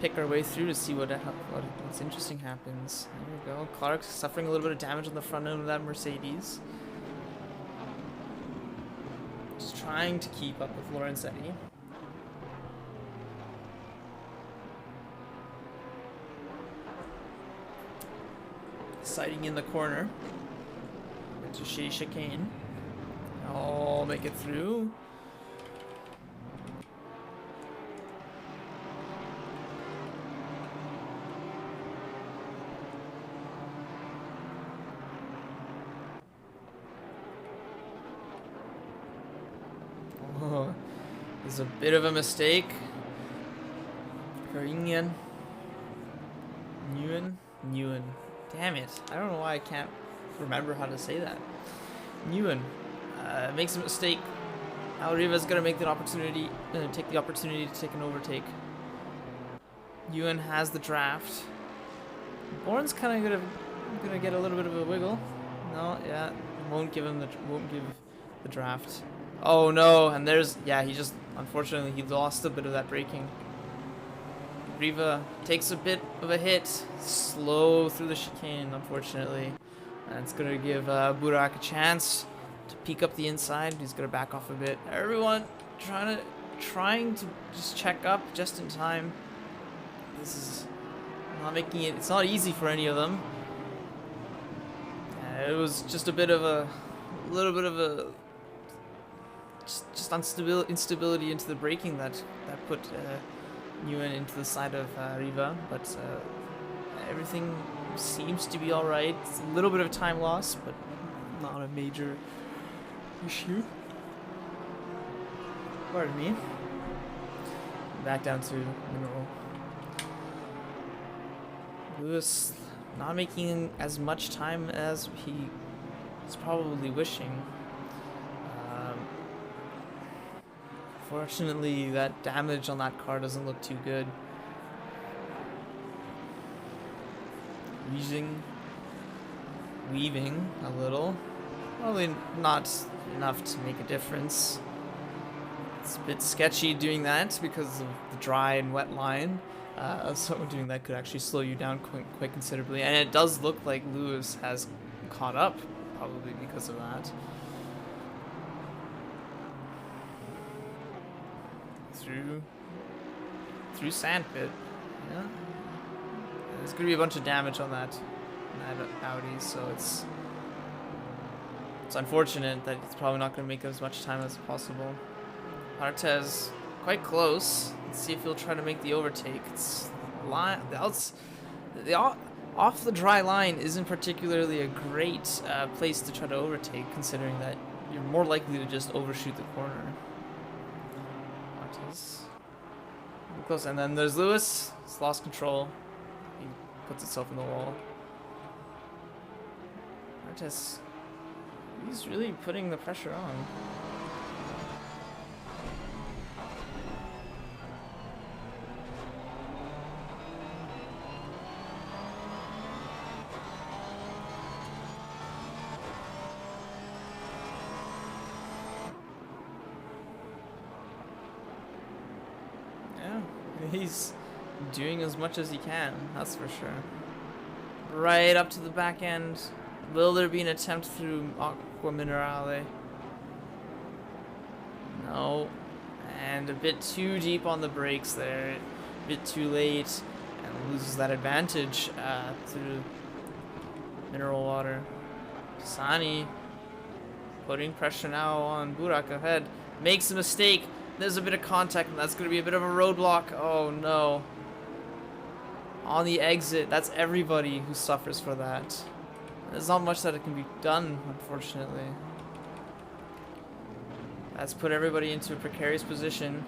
pick our way through to see what's interesting happens. There we go. Clark suffering a little bit of damage on the front end of that Mercedes. Just trying to keep up with Lorenzetti. Sighting in the corner. Into Shea chicane. I'll make it through. Oh, there's a bit of a mistake. Nguyen. Damn it. I don't know why I can't remember how to say that. Nguyen makes a mistake. Alriva's gonna make the opportunity, take the opportunity to take an overtake. Nguyen has the draft. Bourne's kind of gonna get a little bit of a wiggle. No, yeah, won't give the draft. Oh no, and he just, unfortunately, he lost a bit of that braking. Riva takes a bit of a hit, slow through the chicane, unfortunately. And it's going to give Burak a chance to peek up the inside. He's going to back off a bit. Everyone trying to just check up just in time. This is not making it, it's not easy for any of them. It was just a bit of little bit of a, just instability into the braking that put Nguyen into the side of Riva, but everything seems to be alright. It's a little bit of time loss, but not a major issue. Pardon me. Back down to Mineral. Lewis not making as much time as he is probably wishing. Fortunately, that damage on that car doesn't look too good. Weaving a little. Probably not enough to make a difference. It's a bit sketchy doing that because of the dry and wet line. So doing that could actually slow you down quite considerably. And it does look like Lewis has caught up, probably because of that. Through sandpit. Yeah. There's gonna be a bunch of damage on that Audi, so it's unfortunate that it's probably not gonna make as much time as possible. Artez quite close. Let's see if he'll try to make the overtake. It's off the dry line isn't particularly a great place to try to overtake, considering that you're more likely to just overshoot the corner. Close, and then there's Lewis. He's lost control. He puts himself in the wall. Artes, he's really putting the pressure on. He's doing as much as he can, that's for sure. Right up to the back end. Will there be an attempt through Aqua Minerale? No. And a bit too deep on the brakes there. A bit too late. And loses that advantage through mineral water. Sani putting pressure now on Burak ahead. Makes a mistake. There's a bit of contact, and that's going to be a bit of a roadblock. Oh, no. On the exit, that's everybody who suffers for that. There's not much that it can be done, unfortunately. That's put everybody into a precarious position.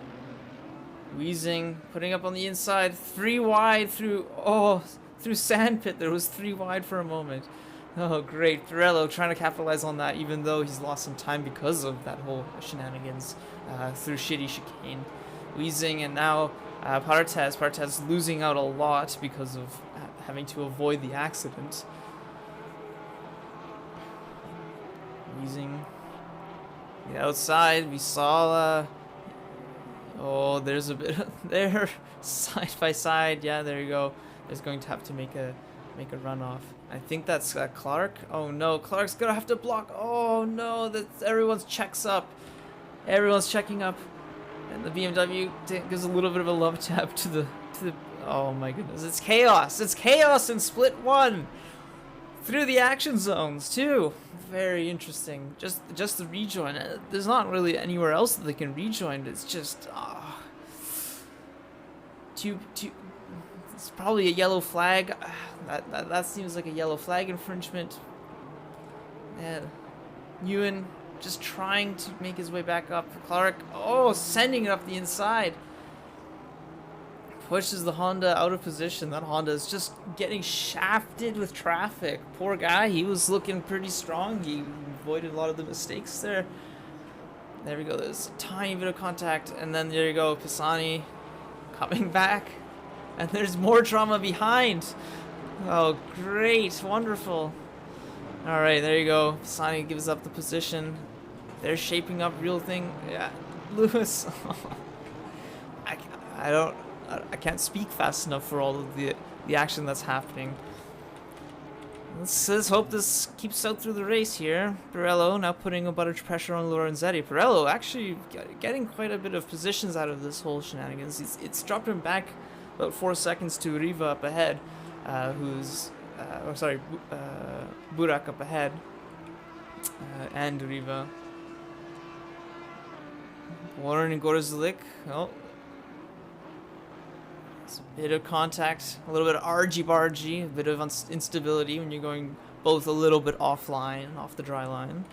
Wheezing, putting up on the inside. 3 wide through through sandpit. There was 3 wide for a moment. Oh, great. Pirello trying to capitalize on that, even though he's lost some time because of that whole shenanigans through shitty chicane. Wheezing, and now Partes. Partes losing out a lot because of having to avoid the accident. Wheezing. The outside, we saw... oh, there's a bit there. Side by side. Yeah, there you go. There's going to have to make a runoff. I think that's Clark. Oh no, Clark's gonna have to block. Oh no, that's everyone's checks up. Everyone's checking up, and the BMW gives a little bit of a love tap to the. Oh my goodness, it's chaos. It's chaos in split 1 through the action zones too. Very interesting. Just the rejoin. There's not really anywhere else that they can rejoin. It's just it's probably a yellow flag. That seems like a yellow flag infringement. And Ewan just trying to make his way back up. Clark, oh, sending it up the inside. Pushes the Honda out of position. That Honda is just getting shafted with traffic. Poor guy, he was looking pretty strong. He avoided a lot of the mistakes there. There we go, there's a tiny bit of contact. And then there you go, Pisani coming back. And there's more drama behind. Oh, great. Wonderful. All right, there you go. Pisani gives up the position. They're shaping up real thing. Yeah. Lewis. I can't speak fast enough for all of the action that's happening. Let's hope this keeps out through the race here. Pirello now putting a bunch of pressure on Lorenzetti. Pirello actually getting quite a bit of positions out of this whole shenanigans. It's dropped him back about 4 seconds to Riva up ahead, Burak up ahead, and Riva. Warren and Gorzulik. Oh, it's a bit of contact, a little bit of argy-bargy, a bit of instability when you're going both a little bit offline, off the dry line.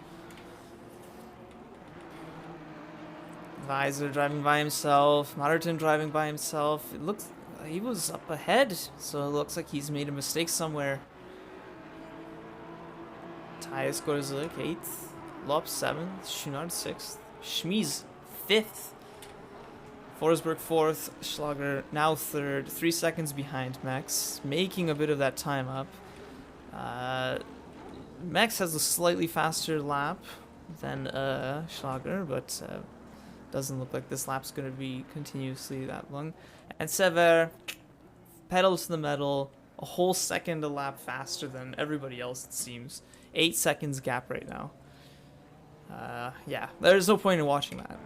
Visor driving by himself, Martin driving by himself. It looks he was up ahead, so it looks like he's made a mistake somewhere. Tyus Gorzulik 8th, Lop 7th, Schunard 6th, Schmies 5th, Forsberg 4th, Schlager now 3rd, 3 seconds behind Max, making a bit of that time up. Max has a slightly faster lap than Schlager, but doesn't look like this lap's going to be continuously that long. And Sever, pedal to the metal, a whole second a lap faster than everybody else, it seems. 8 seconds gap right now. Yeah, there's no point in watching that.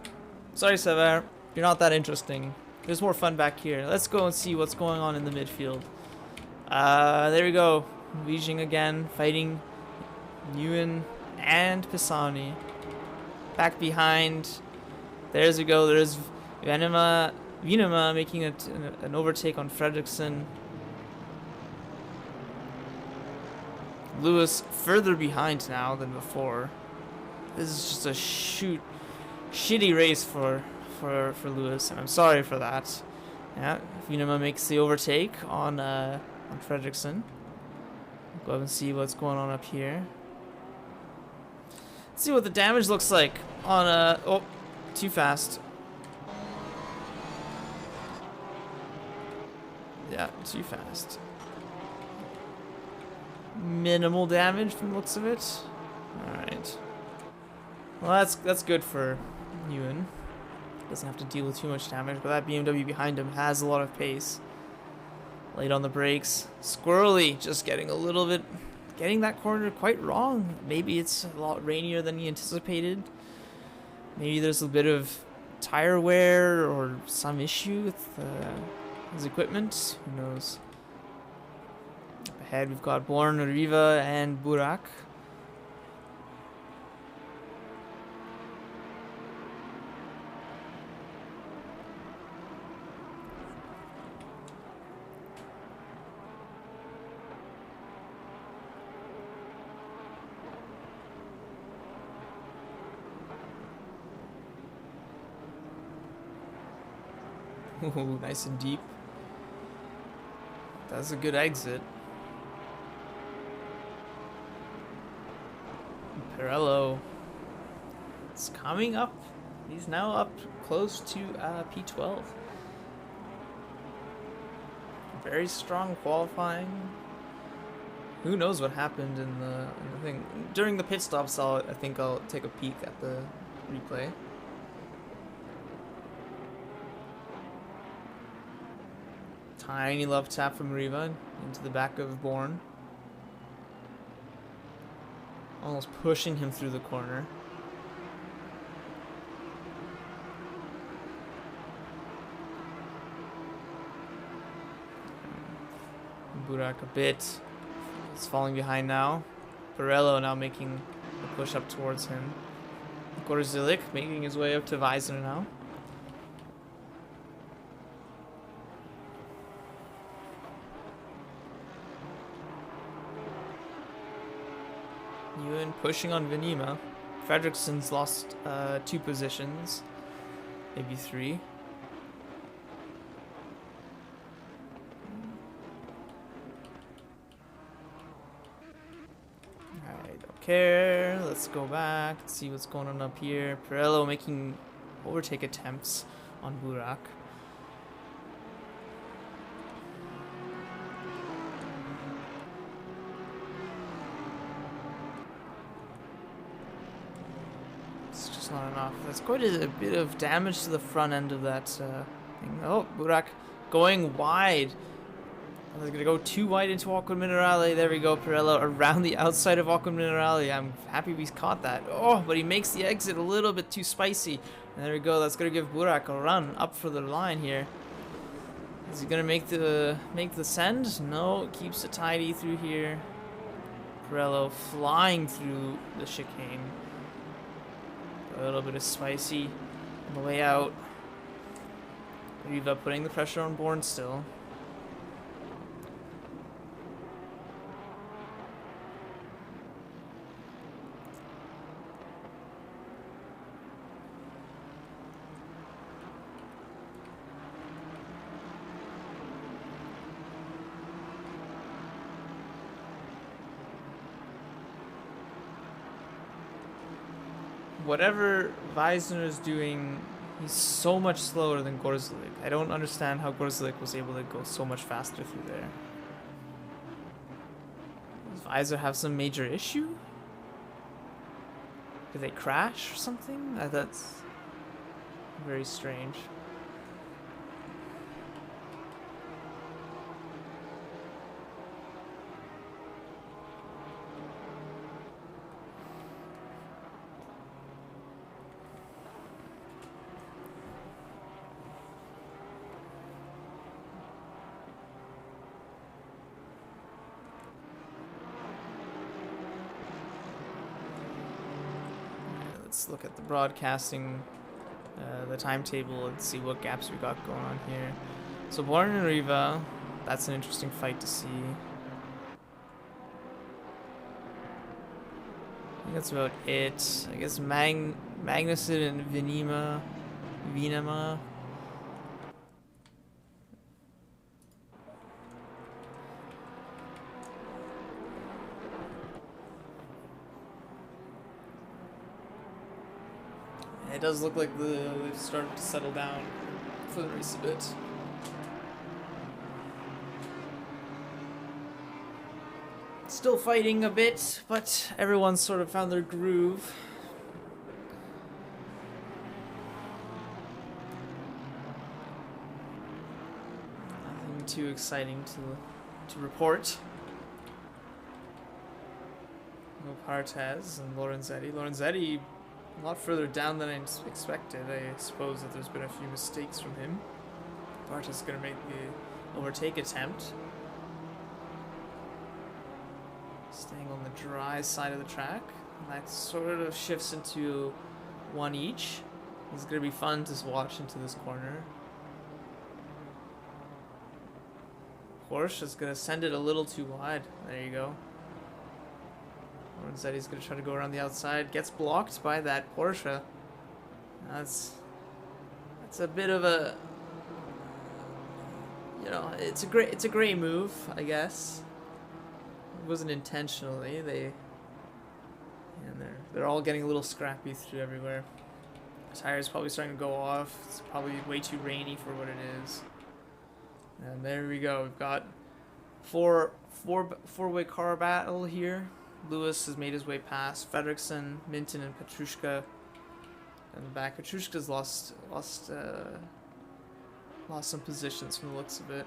Sorry, Sever, you're not that interesting. There's more fun back here. Let's go and see what's going on in the midfield. There we go. Beijing again, fighting Nguyen and Pisani. Back behind. There's we go. There's Venema making an overtake on Fredriksson. Lewis further behind now than before. This is just a shitty race for Lewis, and I'm sorry for that. Yeah, Venema makes the overtake on Fredriksson. Go up and see what's going on up here. Let's see what the damage looks like on oh, too fast. Yeah, too fast. Minimal damage from the looks of it. Alright. Well, that's good for Ewan. Doesn't have to deal with too much damage, but that BMW behind him has a lot of pace. Late on the brakes. Squirrely just getting that corner quite wrong. Maybe it's a lot rainier than he anticipated. Maybe there's a bit of tire wear or some issue with his equipment. Who knows? Up ahead we've got Born, Riva, and Burak. Ooh, nice and deep. That's a good exit. Pirello. It's coming up. He's now up close to P12. Very strong qualifying. Who knows what happened in the thing. During the pit stops, I think I'll take a peek at the replay. Tiny love tap from Riva into the back of Bourne. Almost pushing him through the corner. Burak a bit. He's falling behind now. Pirello now making a push up towards him. Gorzilik making his way up to Weisner now. Ewan pushing on Venima. Fredriksson's lost 2 positions, maybe 3. Alright, don't care. Let's go back, see what's going on up here. Pirello making overtake attempts on Burak. Not enough. That's quite a bit of damage to the front end of that thing. Oh, Burak going wide. They're going to go too wide into Aqua Minerale. There we go, Pirello around the outside of Aqua Minerale. I'm happy we caught that. Oh, but he makes the exit a little bit too spicy. And there we go. That's going to give Burak a run up for the line here. Is he going to make the send? No, keeps it tidy through here. Pirello flying through the chicane. A little bit of spicy on the way out. Riva putting the pressure on Bourne still. Whatever Weisner is doing, he's so much slower than Gorzilik. I don't understand how Gorzilik was able to go so much faster through there. Does Weisner have some major issue? Did they crash or something? That's very strange. Let's look at the broadcasting, the timetable, and see what gaps we got going on here. So Bourne and Riva, that's an interesting fight to see. I think that's about it. I guess Magnussen and Venema. It does look like they've started to settle down for the race a bit. Still fighting a bit, but everyone's sort of found their groove. Nothing too exciting to report. No Partez and Lorenzetti. Lorenzetti a lot further down than I expected. I suppose that there's been a few mistakes from him. Partez is going to make the overtake attempt. Staying on the dry side of the track. That sort of shifts into one each. It's going to be fun to watch into this corner. Porsche is going to send it a little too wide. There you go. Lorenzetti's going to try to go around the outside. Gets blocked by that Porsche. That's a bit of a you know, it's a great move, I guess. It wasn't intentionally. They're all getting a little scrappy through everywhere. The tire's probably starting to go off. It's probably way too rainy for what it is. And there we go. We've got four-way car battle here. Lewis has made his way past Fredrickson, Minton, and Petrushka. In the back, Petrushka's lost some positions from the looks of it.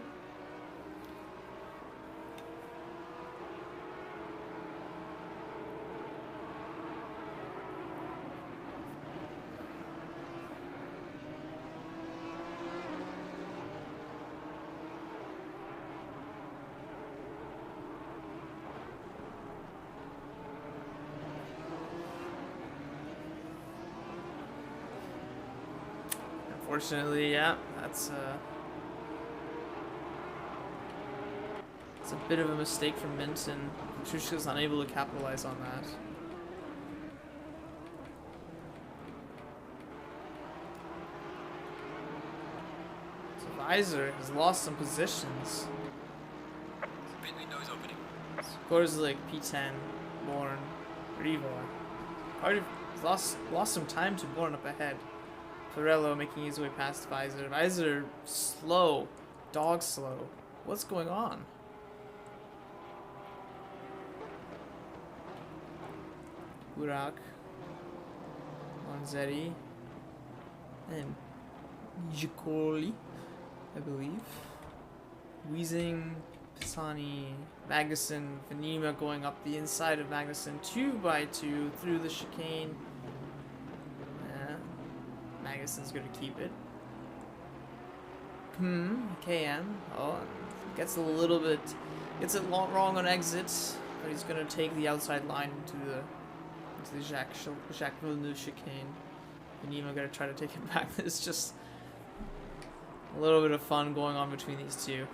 Unfortunately, yeah, it's a bit of a mistake from Minton. Petrushka's unable to capitalize on that. So Visor has lost some positions.
Pit window is opening.
Scores like P10, Bourne, Riva. Already lost some time to Bourne up ahead. Pirello making his way past Visor. Visor slow. Dog slow. What's going on? Burak. Manzetti. And Gicoli, I believe. Weezing, Pisani, Magnussen, Venema going up the inside of Magnussen 2x2 through the chicane. Magnussen's gonna keep it. KM. Oh, gets a little bit, gets it wrong on exits, but he's gonna take the outside line into the Jacques Villeneuve chicane. Venema gonna try to take it back. It's just a little bit of fun going on between these two.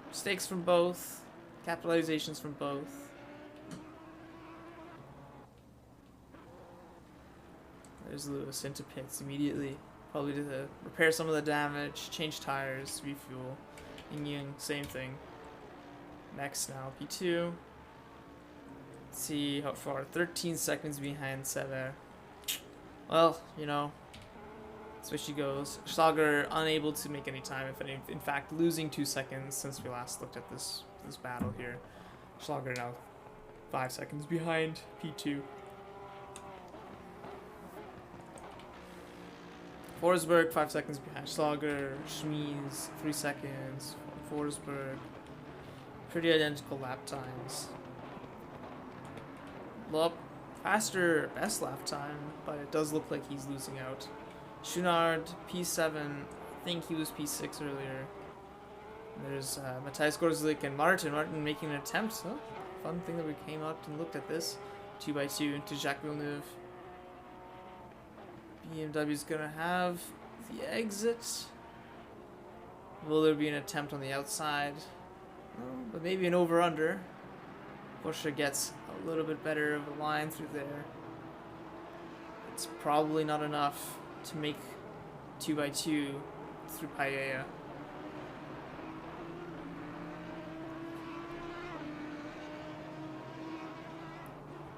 Mistakes from both, capitalizations from both. There's Lewis into pits immediately, probably to repair some of the damage, change tires, refuel. Ying, same thing. Next now, P2. Let's see how far, 13 seconds behind Sever. Well, you know, that's where she goes. Schlager unable to make any time, in fact losing 2 seconds since we last looked at this battle here. Schlager now 5 seconds behind P2. Forsberg 5 seconds behind Schlager, Schmies 3 seconds, Forsberg. Pretty identical lap times. Well, faster best lap time, but it does look like he's losing out. Schunard P7, I think he was P6 earlier. There's Matthias Gorzlik and Martin. Martin making an attempt. So, fun thing that we came out and looked at this. 2x2 into Jacques Villeneuve. BMW's gonna have the exit. Will there be an attempt on the outside? No, but maybe an over-under. Porsche gets a little bit better of a line through there. It's probably not enough to make 2x2 through Paella.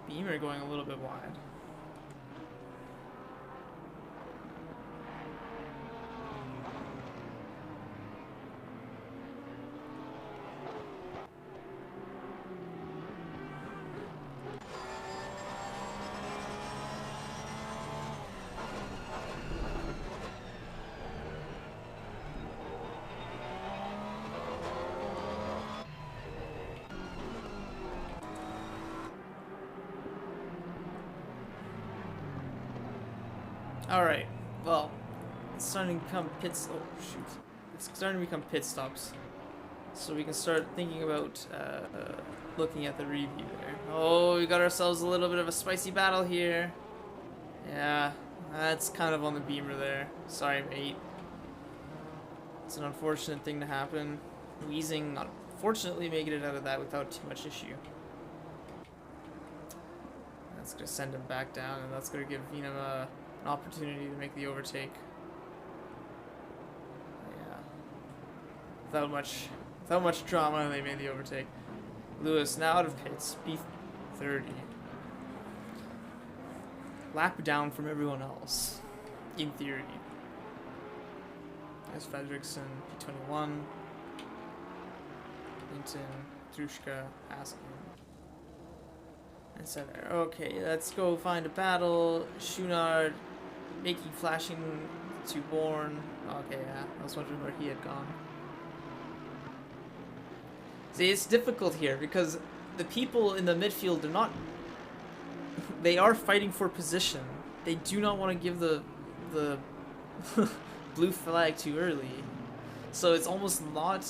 Beamer going a little bit wide. Alright, well, it's starting to become pits. Oh, shoot. It's starting to become pit stops. So we can start thinking about looking at the review there. Oh, we got ourselves a little bit of a spicy battle here. Yeah, that's kind of on the Beamer there. Sorry, mate. It's an unfortunate thing to happen. Weezing, unfortunately, making it out of that without too much issue. That's going to send him back down, and that's going to give Venema an opportunity to make the overtake. Yeah. without much drama, they made the overtake. Lewis now out of pits, P30. Lap down from everyone else, in theory. There's Fredrickson, P21. Linton, Drushka, Askin. And Sever. Okay, let's go find a battle. Schunard making flashing to Bourne. Okay, yeah, I was wondering where he had gone. See, it's difficult here because the people in the midfield are not. They are fighting for position. They do not want to give the blue flag too early. So it's almost not.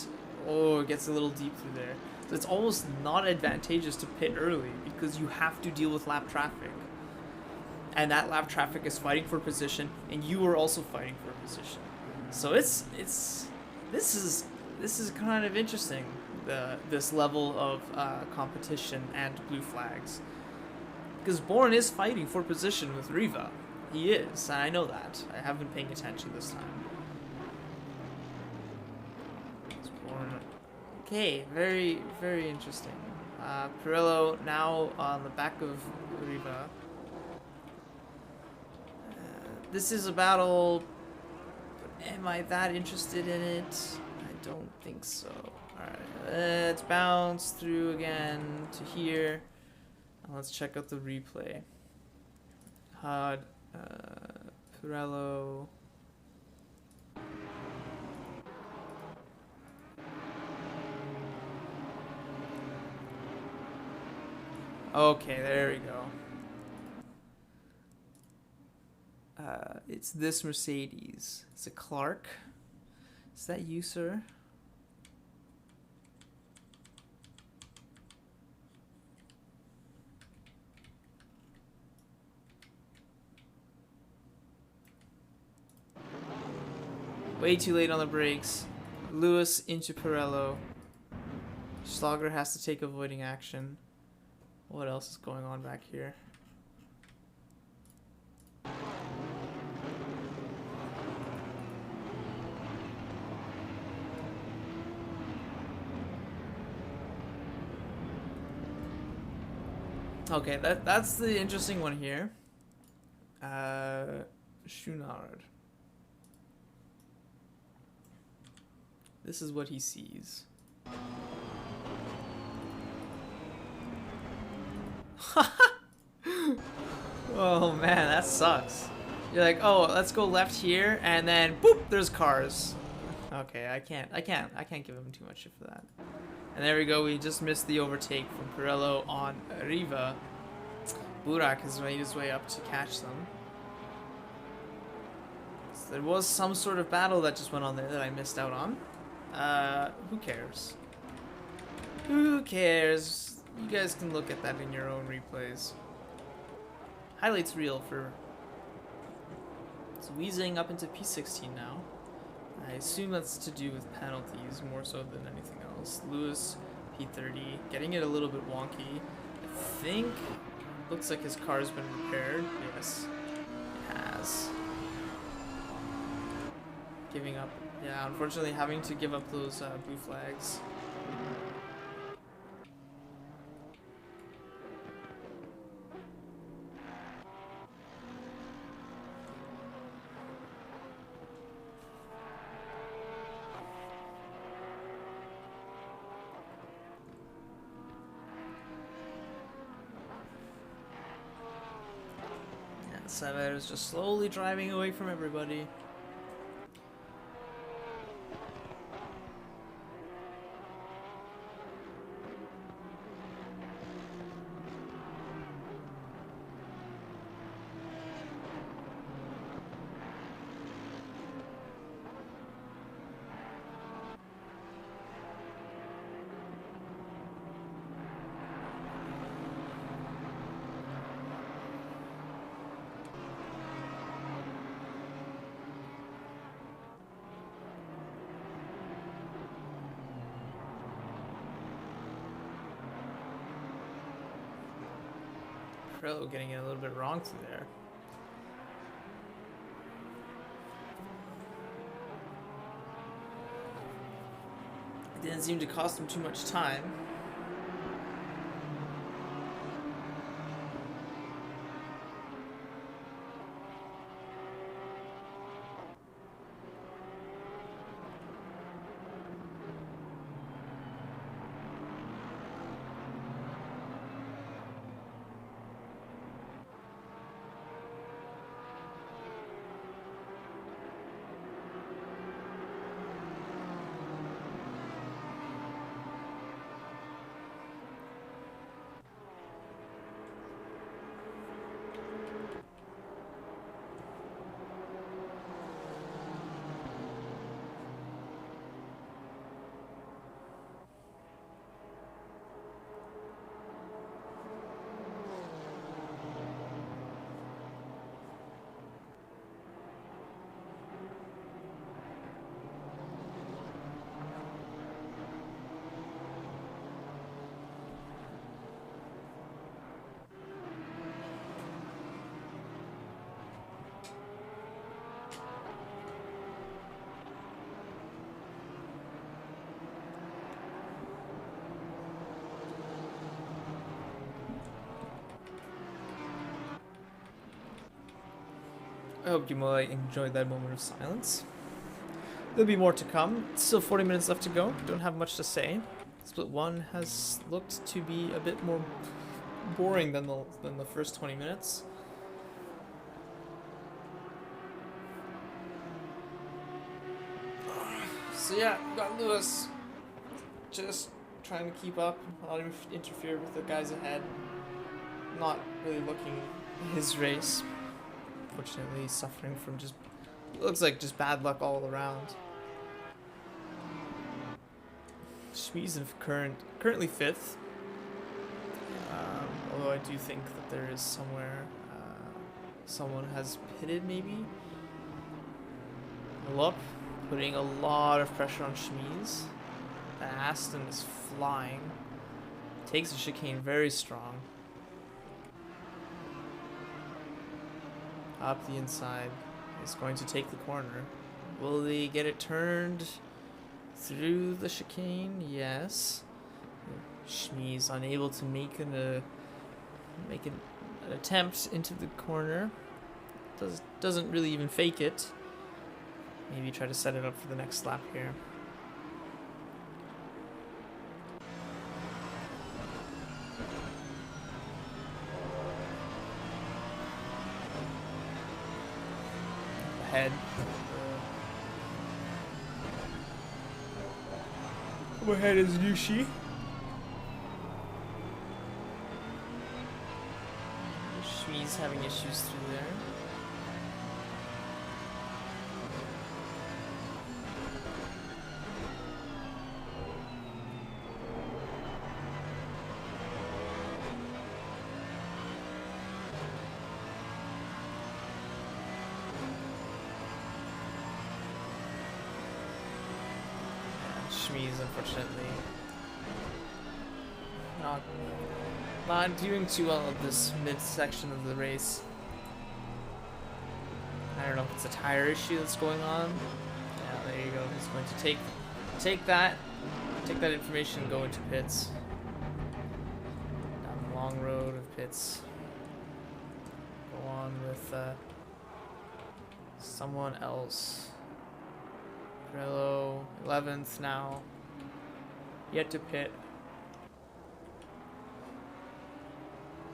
Oh, it gets a little deep through there. So it's almost not advantageous to pit early because you have to deal with lap traffic. And that lap traffic is fighting for position, and you are also fighting for position. So this is kind of interesting. This level of competition and blue flags, because Bourne is fighting for position with Riva. He is. I know that. I have been paying attention this time. It's Bourne. Okay, very very interesting. Pirello now on the back of Riva. This is a battle, but am I that interested in it? I don't think so. Alright, let's bounce through again to here. And let's check out the replay. HUD, Pirello. Okay, there we go. It's this Mercedes. It's a Clark. Is that you, sir? Way too late on the brakes. Lewis into Pirello. Schlager has to take avoiding action. What else is going on back here? Okay, that's the interesting one here. Schunard. This is what he sees. Oh man, that sucks. You're like, oh, let's go left here, and then boop, there's cars. Okay, I can't give him too much shit for that. And there we go, we just missed the overtake from Pirello on Riva. Burak has made his way up to catch them. So there was some sort of battle that just went on there that I missed out on. Who cares? Who cares? You guys can look at that in your own replays. Highlights reel for... It's wheezing up into P16 now. I assume that's to do with penalties more so than anything else. Lewis, P30, getting it a little bit wonky. I think, looks like his car's been repaired. Yes, it has. Giving up. Yeah, unfortunately having to give up those blue flags. Sever is just slowly driving away from everybody. Pirello getting it a little bit wrong through there. Didn't seem to cost him too much time. I hope you enjoyed that moment of silence. There'll be more to come. Still 40 minutes left to go. Don't have much to say. Split 1 has looked to be a bit more boring than the first 20 minutes. So yeah, got Lewis just trying to keep up, not interfere with the guys ahead. Not really looking his race. Unfortunately, suffering from just, looks like just bad luck all around. Schmee's in currently 5th. Although I do think that there is somewhere someone has pitted maybe. Look, putting a lot of pressure on Schmee's. Aston is flying. Takes the chicane very strong. Up the inside. Is going to take the corner. Will they get it turned through the chicane? Yes. Schmee's unable to make an attempt into the corner. Doesn't really even fake it. Maybe try to set it up for the next lap here. Ahead. Ahead is Yushi. Schmee's having issues through there. Schmee's unfortunately not doing too well at this midsection of the race. I don't know if it's a tire issue that's going on. Yeah, there you go. He's going to take that information and go into pits. Down the long road of pits. Go on with someone else. Pirello, 11th now. Yet to pit.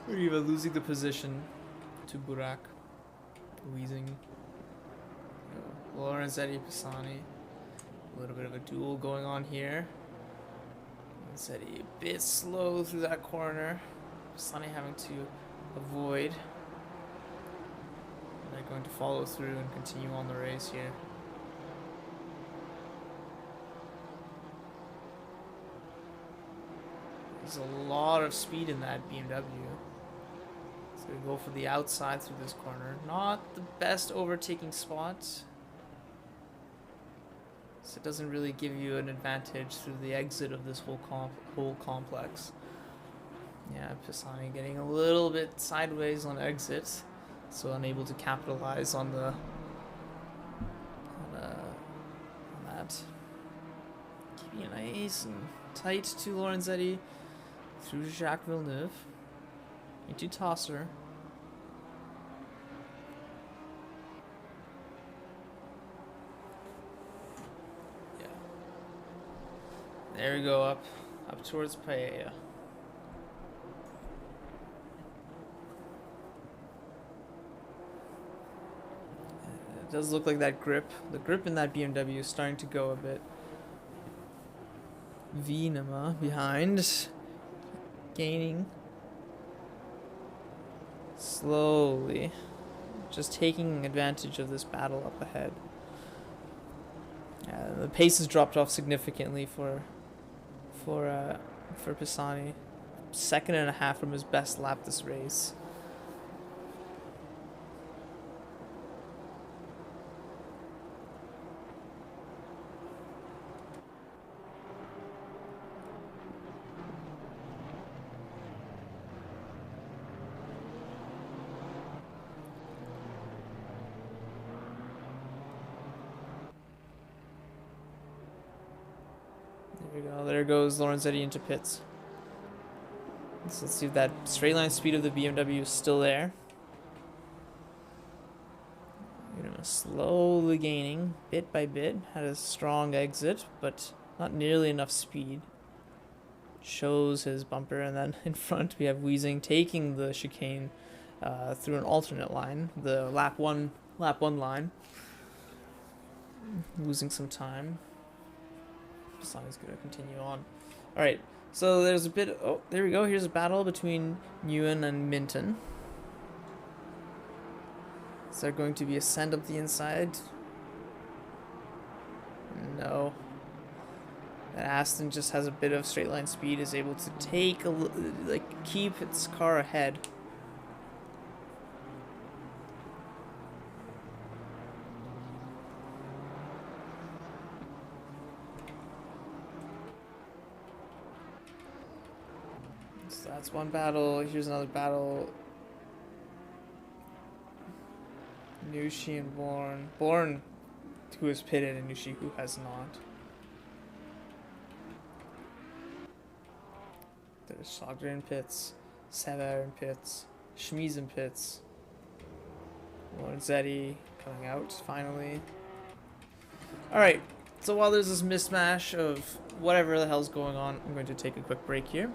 Riva losing the position to Burak. Wheezing. Lorenzetti, Pisani. A little bit of a duel going on here. Lorenzetti a bit slow through that corner. Pisani having to avoid. And they're going to follow through and continue on the race here. There's a lot of speed in that BMW. So we go for the outside through this corner. Not the best overtaking spot. So it doesn't really give you an advantage through the exit of this whole complex. Yeah, Pisani getting a little bit sideways on exit. So unable to capitalize on that. Keeping it nice and tight to Lorenzetti. Through to Jacques Villeneuve. Into Tosser. Yeah. There we go, up towards Paella. It does look like the grip in that BMW is starting to go a bit. Imola behind, gaining slowly, just taking advantage of this battle up ahead. The pace has dropped off significantly for Pisani. 2.5 from his best lap this race. There we go. There goes Lorenzetti into pits. So let's see if that straight line speed of the BMW is still there. Slowly gaining, bit by bit. Had a strong exit, but not nearly enough speed. Shows his bumper, and then in front we have Weezing taking the chicane through an alternate line, the lap one line. Losing some time. Pisani's going to continue on. All right, so there's a bit. Oh, there we go. Here's a battle between Nguyen and Minton. Is there going to be a send up the inside? No. That Aston just has a bit of straight line speed, is able to take keep its car ahead. So that's one battle. Here's another battle. Nushi and Bourne. Bourne, who has pitted, and Nushi, who has not. There's Sogder in pits, Sever in pits, Schmies in pits, Lorenzetti coming out finally. Alright, so while there's this mismatch of whatever the hell's going on, I'm going to take a quick break here.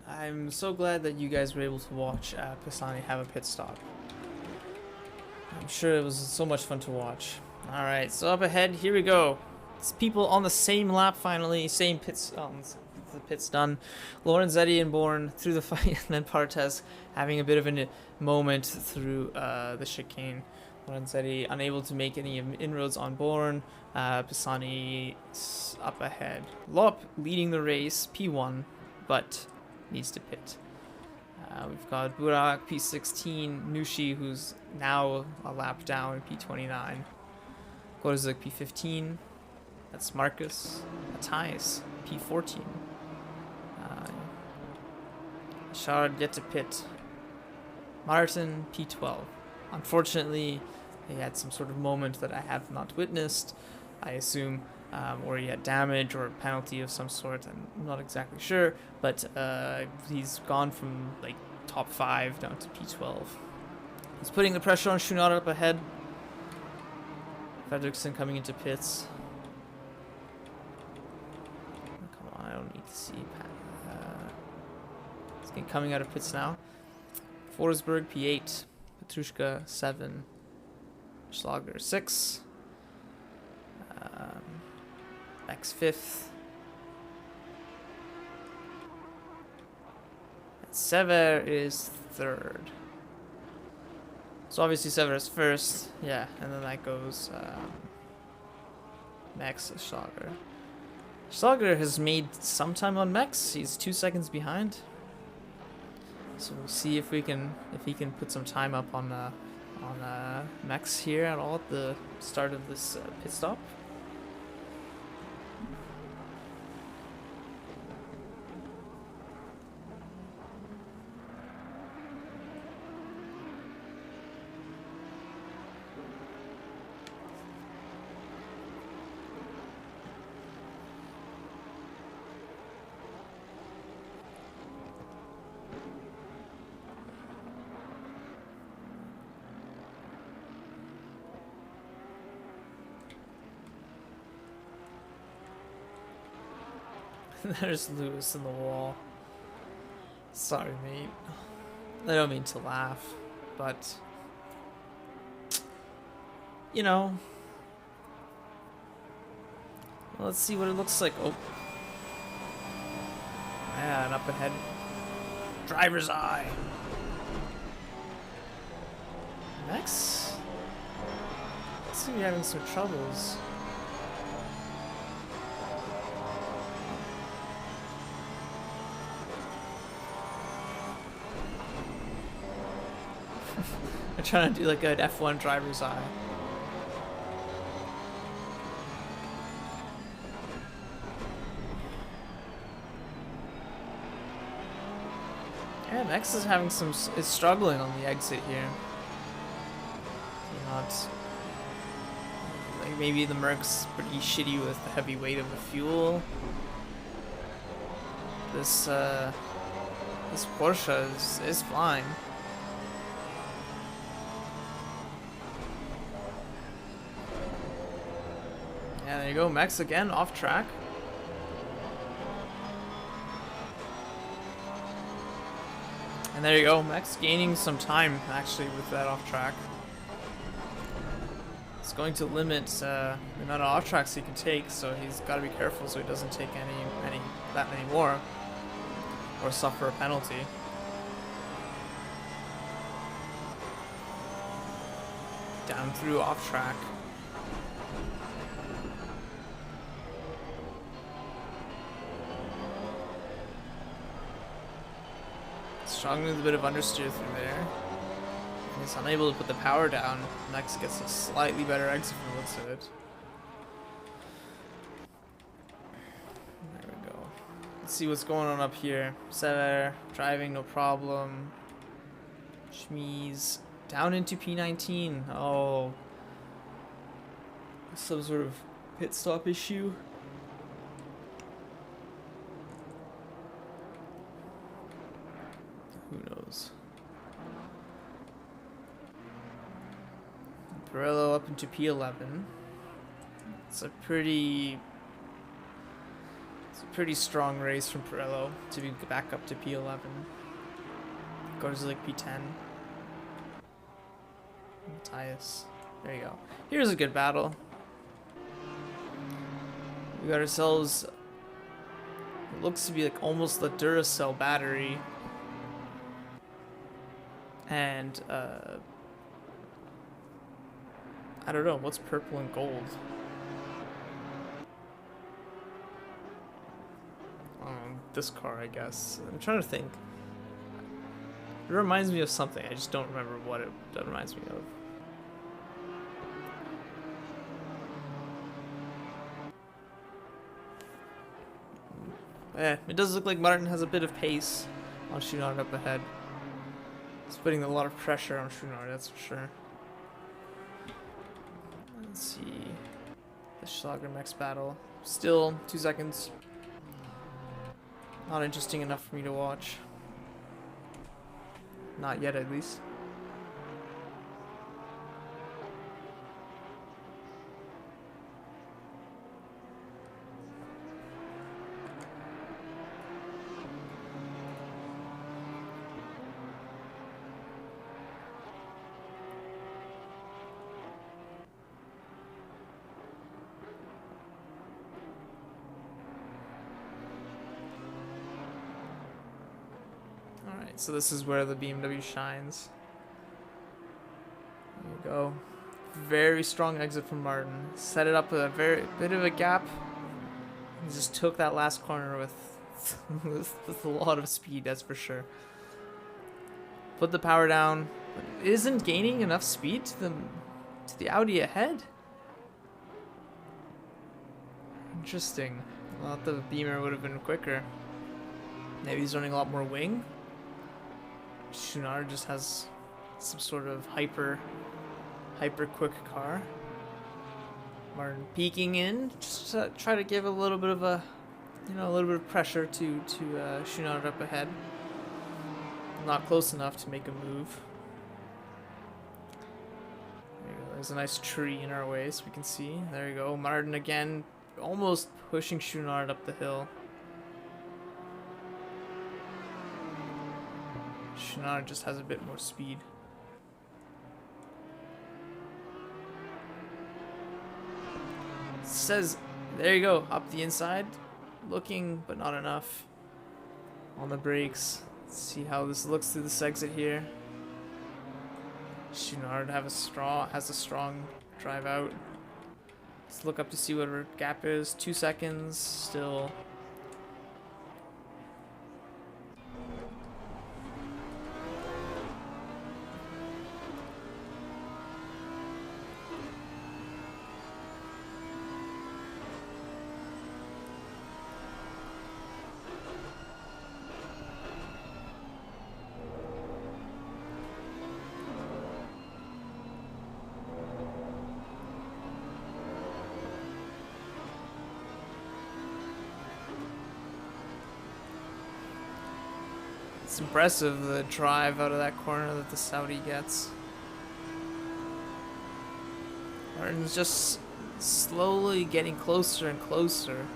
I'm so glad that you guys were able to watch Pisani have a pit stop. I'm sure it was so much fun to watch. Alright, so up ahead, here we go. It's people on the same lap finally, same pits, the pit's done. Lorenzetti and Bourne through the fight, and then Partes having a bit of a moment through the chicane. Lorenzetti unable to make any inroads on Bourne. Pisani up ahead. Lop leading the race, P1, but needs to pit. We've We've got Burak P16, Nushi, who's now a lap down, P29. Gorzik P15. That's Marcus. Matthias P14. Shard yet to pit. Martin P12. Unfortunately, he had some sort of moment that I have not witnessed, I assume, or he had damage or a penalty of some sort. I'm not exactly sure, but he's gone from like top 5 down to P12. He's putting the pressure on Shunada up ahead. Fredrickson coming into pits. Oh, come on, I don't need to see. He's coming out of pits now. Forsberg P8. Petrushka 7. Schlager 6. X 5th. And Sever is 3rd. So obviously Sever is 1st. Yeah, and then that goes Max Schlager. Schlager has made some time on Max. He's 2 seconds behind. So we'll see if he can put some time up on Max here at all at the start of this pit stop. There's Lewis in the wall. Sorry, mate. I don't mean to laugh, but you know, well, let's see what it looks like. Oh, yeah, and up ahead, driver's eye. Max, I seem to be having some troubles. I'm trying to do like an F1 driver's eye. Yeah, Max is having is struggling on the exit here. Not like maybe the Merc's pretty shitty with the heavy weight of the fuel. This Porsche is flying. Yeah, there you go, Max again, off track. And there you go, Max gaining some time actually with that off track. It's going to limit the amount of off tracks he can take, so he's got to be careful so he doesn't take that many more or suffer a penalty. Down through off track. Struggling with a bit of understeer through there. He's unable to put the power down. Max gets a slightly better exit from the looks of it. There we go. Let's see what's going on up here. Sever driving, no problem. Schmies down into P19. Oh, some sort of pit stop issue. Who knows? Pirello up into P11. It's a pretty strong race from Pirello to be back up to P11. Goes to like P10. Matthias. There you go. Here's a good battle. We got ourselves, it looks to be like almost the Duracell battery. And I don't know, what's purple and gold? This car, I guess. I'm trying to think. It reminds me of something. I just don't remember what it reminds me of. It does look like Martin has a bit of pace on Schunard up ahead. He's putting a lot of pressure on Schunard, that's for sure. Let's see. The Schlager Max battle. Still 2 seconds. Not interesting enough for me to watch. Not yet, at least. Alright, so this is where the BMW shines. There you go. Very strong exit from Martin. Set it up with a very bit of a gap. He just took that last corner with, with a lot of speed, that's for sure. Put the power down. But isn't gaining enough speed to the Audi ahead. Interesting. I thought the Beamer would have been quicker. Maybe he's running a lot more wing. Schunard just has some sort of hyper quick car. Martin peeking in, just to try to give a little bit of a, a little bit of pressure to Schunard up ahead. Not close enough to make a move. There you go. There's a nice tree in our way, so we can see. There you go. Martin again, almost pushing Schunard up the hill. Schunard just has a bit more speed. Says, there you go, up the inside. Looking, but not enough. On the brakes. Let's see how this looks through this exit here. Schunard has a strong drive out. Let's look up to see what our gap is. 2 seconds, still. It's impressive, the drive out of that corner that the Saudi gets. Martin's just slowly getting closer and closer.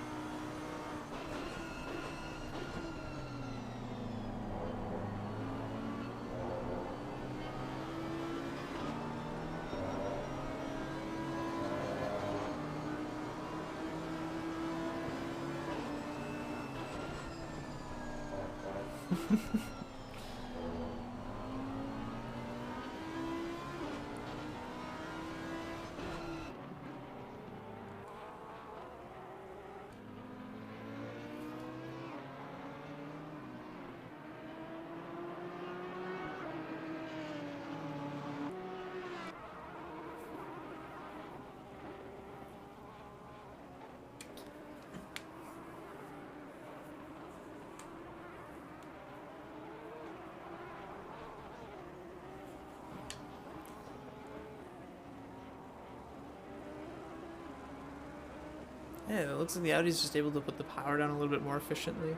Yeah, it looks like the Audi's just able to put the power down a little bit more efficiently.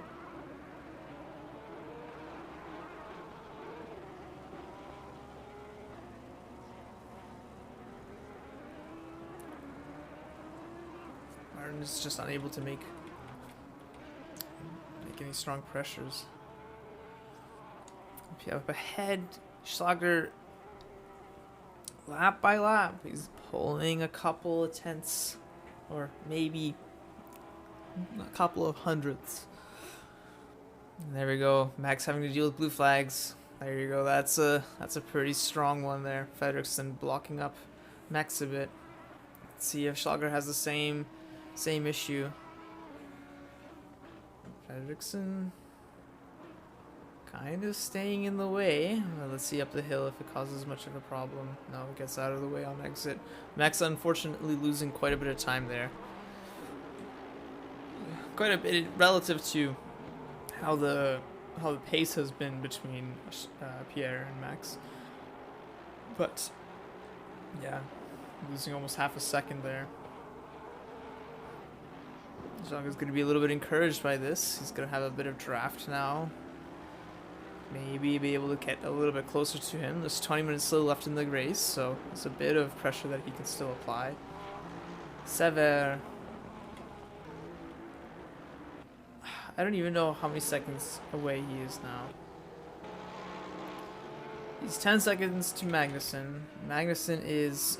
Martin is just unable to make any strong pressures. Up ahead, Schlager, lap by lap, he's pulling a couple of tenths. Or maybe a couple of hundredths. And there we go. Max having to deal with blue flags. There you go. That's a pretty strong one there. Fredriksson blocking up Max a bit. Let's see if Schlager has the same issue. Fredriksson kind of staying in the way. Well, let's see up the hill if it causes much of a problem. No, it gets out of the way on exit. Max unfortunately losing quite a bit of time there. Quite a bit relative to how the pace has been between Pierre and Max. But yeah, losing almost half a second there. Zhang is going to be a little bit encouraged by this. He's going to have a bit of draft now. Maybe be able to get a little bit closer to him. There's 20 minutes still left in the race, so there's a bit of pressure that he can still apply. Sever. I don't even know how many seconds away he is now. He's 10 seconds to Magnussen. Magnussen is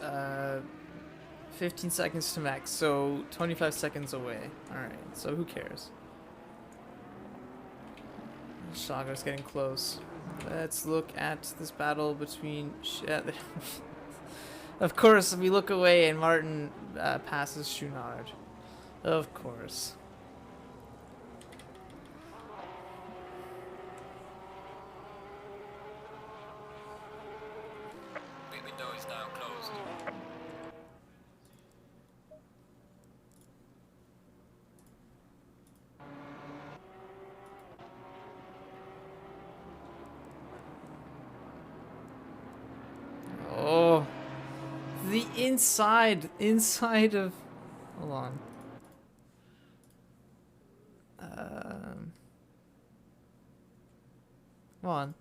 15 seconds to Max, so 25 seconds away. Alright, so who cares? Sagar's getting close. Let's look at this battle between... Of course, we look away and Martin passes Schunard. Of course.
Pit window is now closed.
Oh, the inside of... Hold on. Come on.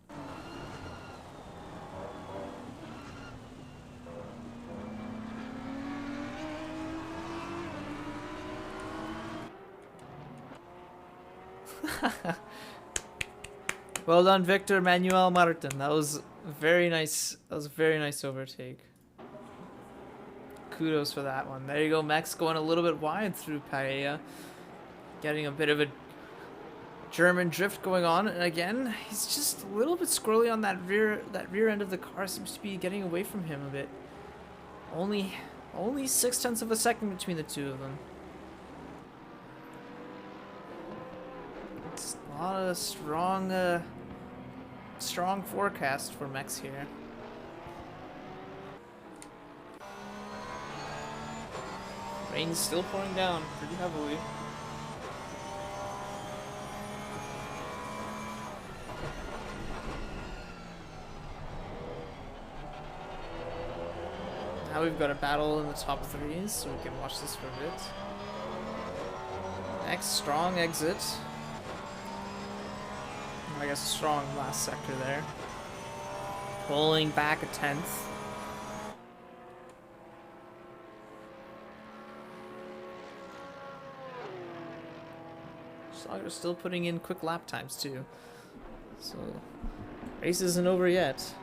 Well done, Victor Manuel Martin. That was very nice. That was a very nice overtake. Kudos for that one. There you go. Max going a little bit wide through Paella. Getting a bit of a German drift going on. And again, he's just a little bit squirrely on that rear end of the car. Seems to be getting away from him a bit. Only 0.6 of a second between the two of them. It's a lot of strong forecast for Max here. Rain's still pouring down pretty heavily. Now we've got a battle in the top threes, so we can watch this for a bit. Next, strong exit. I guess a strong last sector there. Pulling back a 10th. Sagar's still putting in quick lap times too. So, race isn't over yet.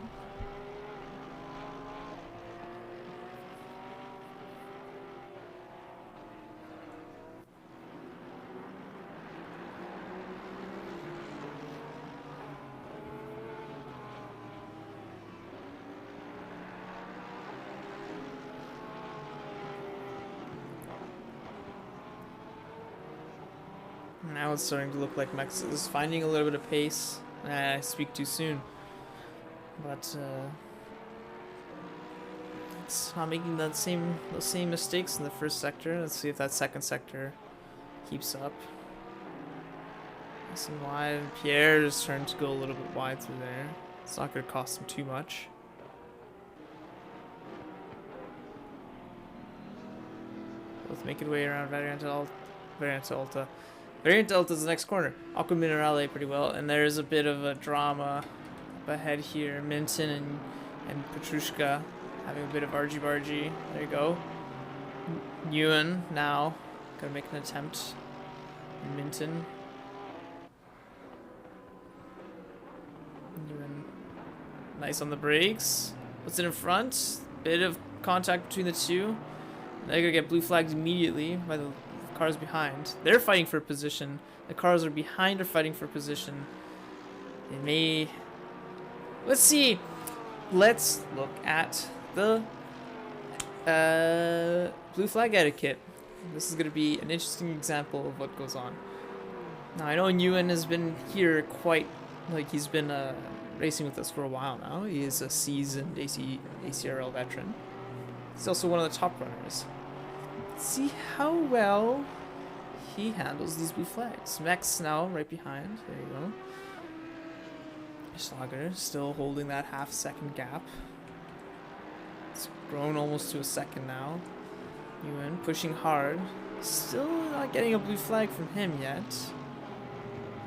Now it's starting to look like Max is finding a little bit of pace. I speak too soon. But it's not making those same mistakes in the first sector. Let's see if that second sector keeps up. Nice and wide. Pierre is starting to go a little bit wide through there. It's not going to cost him too much. Both make it way around Variant Alta. Variant Alta is the next corner. Aqua Minerale pretty well, and there's a bit of a drama up ahead here. Minton and Petrushka having a bit of argy-bargy. There you go. Ewan now gonna make an attempt. Minton. Ewan nice on the brakes. Puts it in front. Bit of contact between the two. They're gonna get blue flagged immediately by the cars behind. They're fighting for position. The cars are behind are fighting for position. They may... Let's see. Let's look at the blue flag etiquette. This is going to be an interesting example of what goes on. Now, I know Ewan has been here quite Like, he's been racing with us for a while now. He is a seasoned ACRL veteran. He's also one of the top runners. Let's see how well he handles these blue flags. Max now right behind. There you go. Schlager still holding that half-second gap. It's grown almost to a second now. Ewan pushing hard. Still not getting a blue flag from him yet.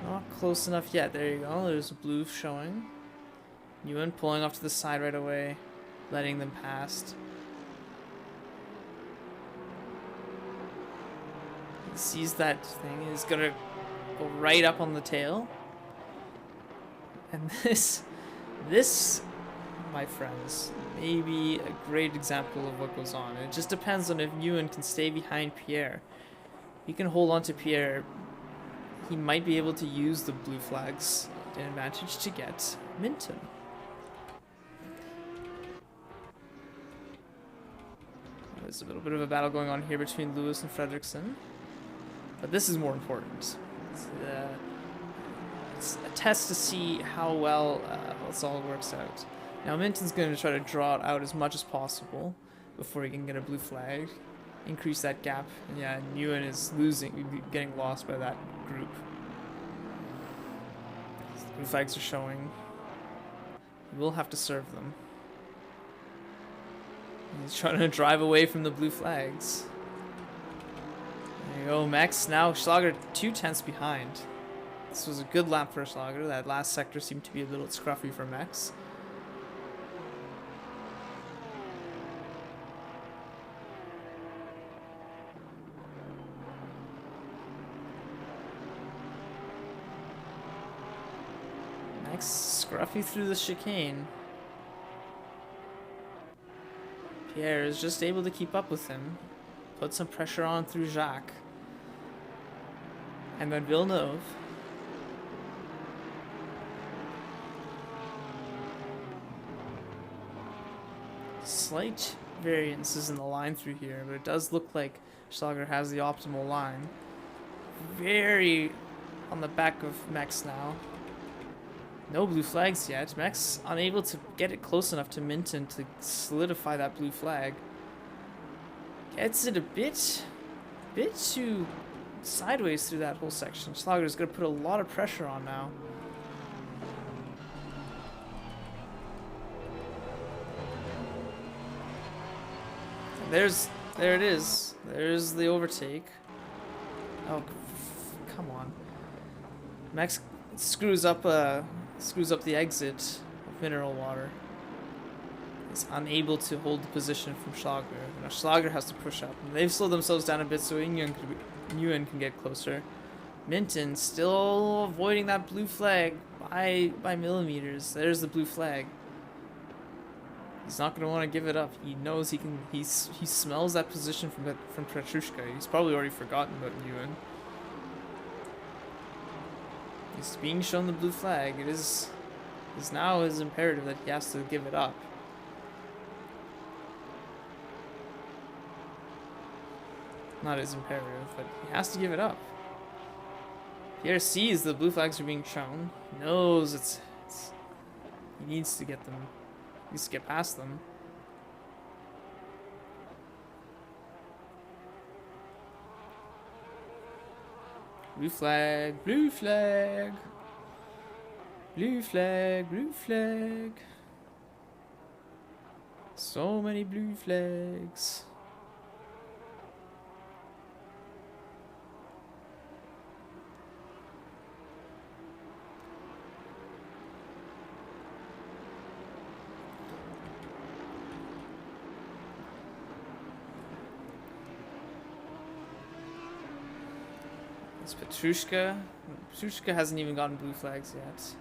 Not close enough yet. There you go. There's a blue showing. Ewan pulling off to the side right away. Letting them past. He sees that thing. He's gonna go right up on the tail. And this, my friends, may be a great example of what goes on. It just depends on if Ewan can stay behind Pierre. He can hold on to Pierre. He might be able to use the blue flags to an advantage to get Minton. There's a little bit of a battle going on here between Lewis and Fredrickson. But this is more important. It's a test to see how well this all works out. Now Minton's going to try to draw it out as much as possible before he can get a blue flag. Increase that gap. And yeah, Ewan is getting lost by that group. The blue flags are showing. He will have to serve them. He's trying to drive away from the blue flags. There you go, Max. Now Schlager 2/10 behind. This was a good lap for Schlager. That last sector seemed to be a little scruffy for Max. Max scruffy through the chicane. Pierre is just able to keep up with him. Put some pressure on through Jacques. And then Villeneuve. Slight variances in the line through here, but it does look like Schlager has the optimal line. Very on the back of Max now. No blue flags yet. Max unable to get it close enough to Minton to solidify that blue flag. Gets it a bit too sideways through that whole section. Schlager's going to put a lot of pressure on now. There it is. There's the overtake. Oh, come on. Max screws up the exit of mineral water. He's unable to hold the position from Schlager. Now Schlager has to push up. They've slowed themselves down a bit so Ewan can get closer. Minton still avoiding that blue flag by millimeters. There's the blue flag. He's not going to want to give it up. He knows he can. He smells that position from Petrushka. He's probably already forgotten about Ewan. He's being shown the blue flag. It is now his imperative that he has to give it up. Not his imperative, but he has to give it up. Pierre sees the blue flags are being shown. He knows he needs to get them. He needs to get past them. Blue flag, blue flag. Blue flag, blue flag. So many blue flags. It's Petrushka. Petrushka hasn't even gotten blue flags yet.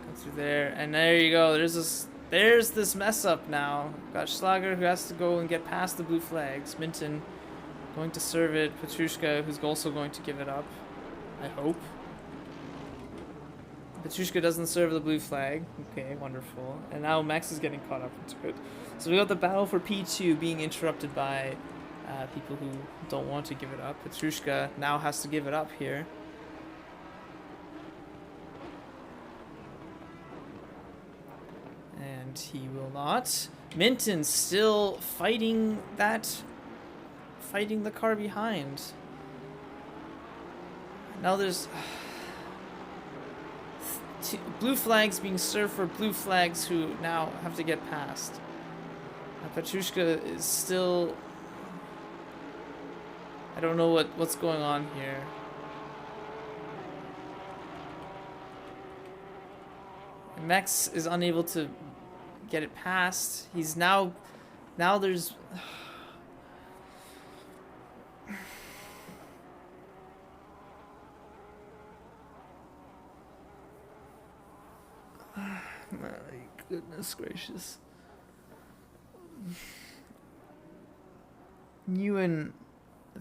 Go through there, and there you go. There's this mess up now. Got Schlager who has to go and get past the blue flags. Minton going to serve it. Petrushka who's also going to give it up. I hope. Petrushka doesn't serve the blue flag. Okay, wonderful. And now Max is getting caught up into it. So we got the battle for P2 being interrupted by people who don't want to give it up. Petrushka now has to give it up here. And he will not. Minton still fighting the car behind. Now there's blue flags being served for blue flags who now have to get past. Petrushka is still... I don't know what's going on here. Mex is unable to get it past. He's now there's... My goodness gracious. Nguyen,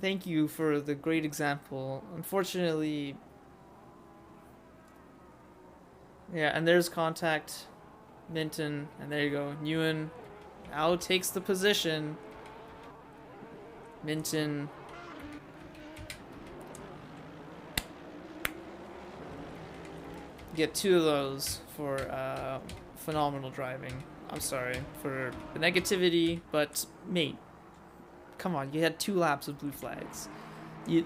thank you for the great example. Unfortunately... Yeah, and there's contact. Minton, and there you go. Nguyen now takes the position. Minton... Get 2 of those for phenomenal driving. I'm sorry for the negativity, but mate, come on, you had 2 laps of blue flags. You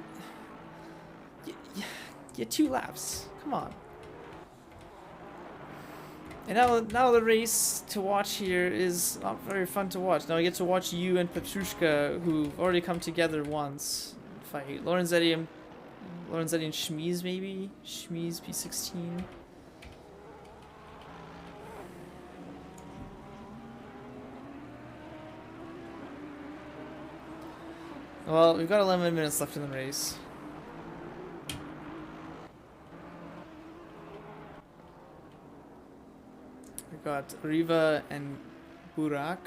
had 2 laps. Come on. And now the race to watch here is not very fun to watch. Now we get to watch you and Petrushka, who've already come together once, fight. Lorenzetti and Schmies, maybe? Schmies P16. Well, we've got 11 minutes left in the race. We've got Riva and Burak.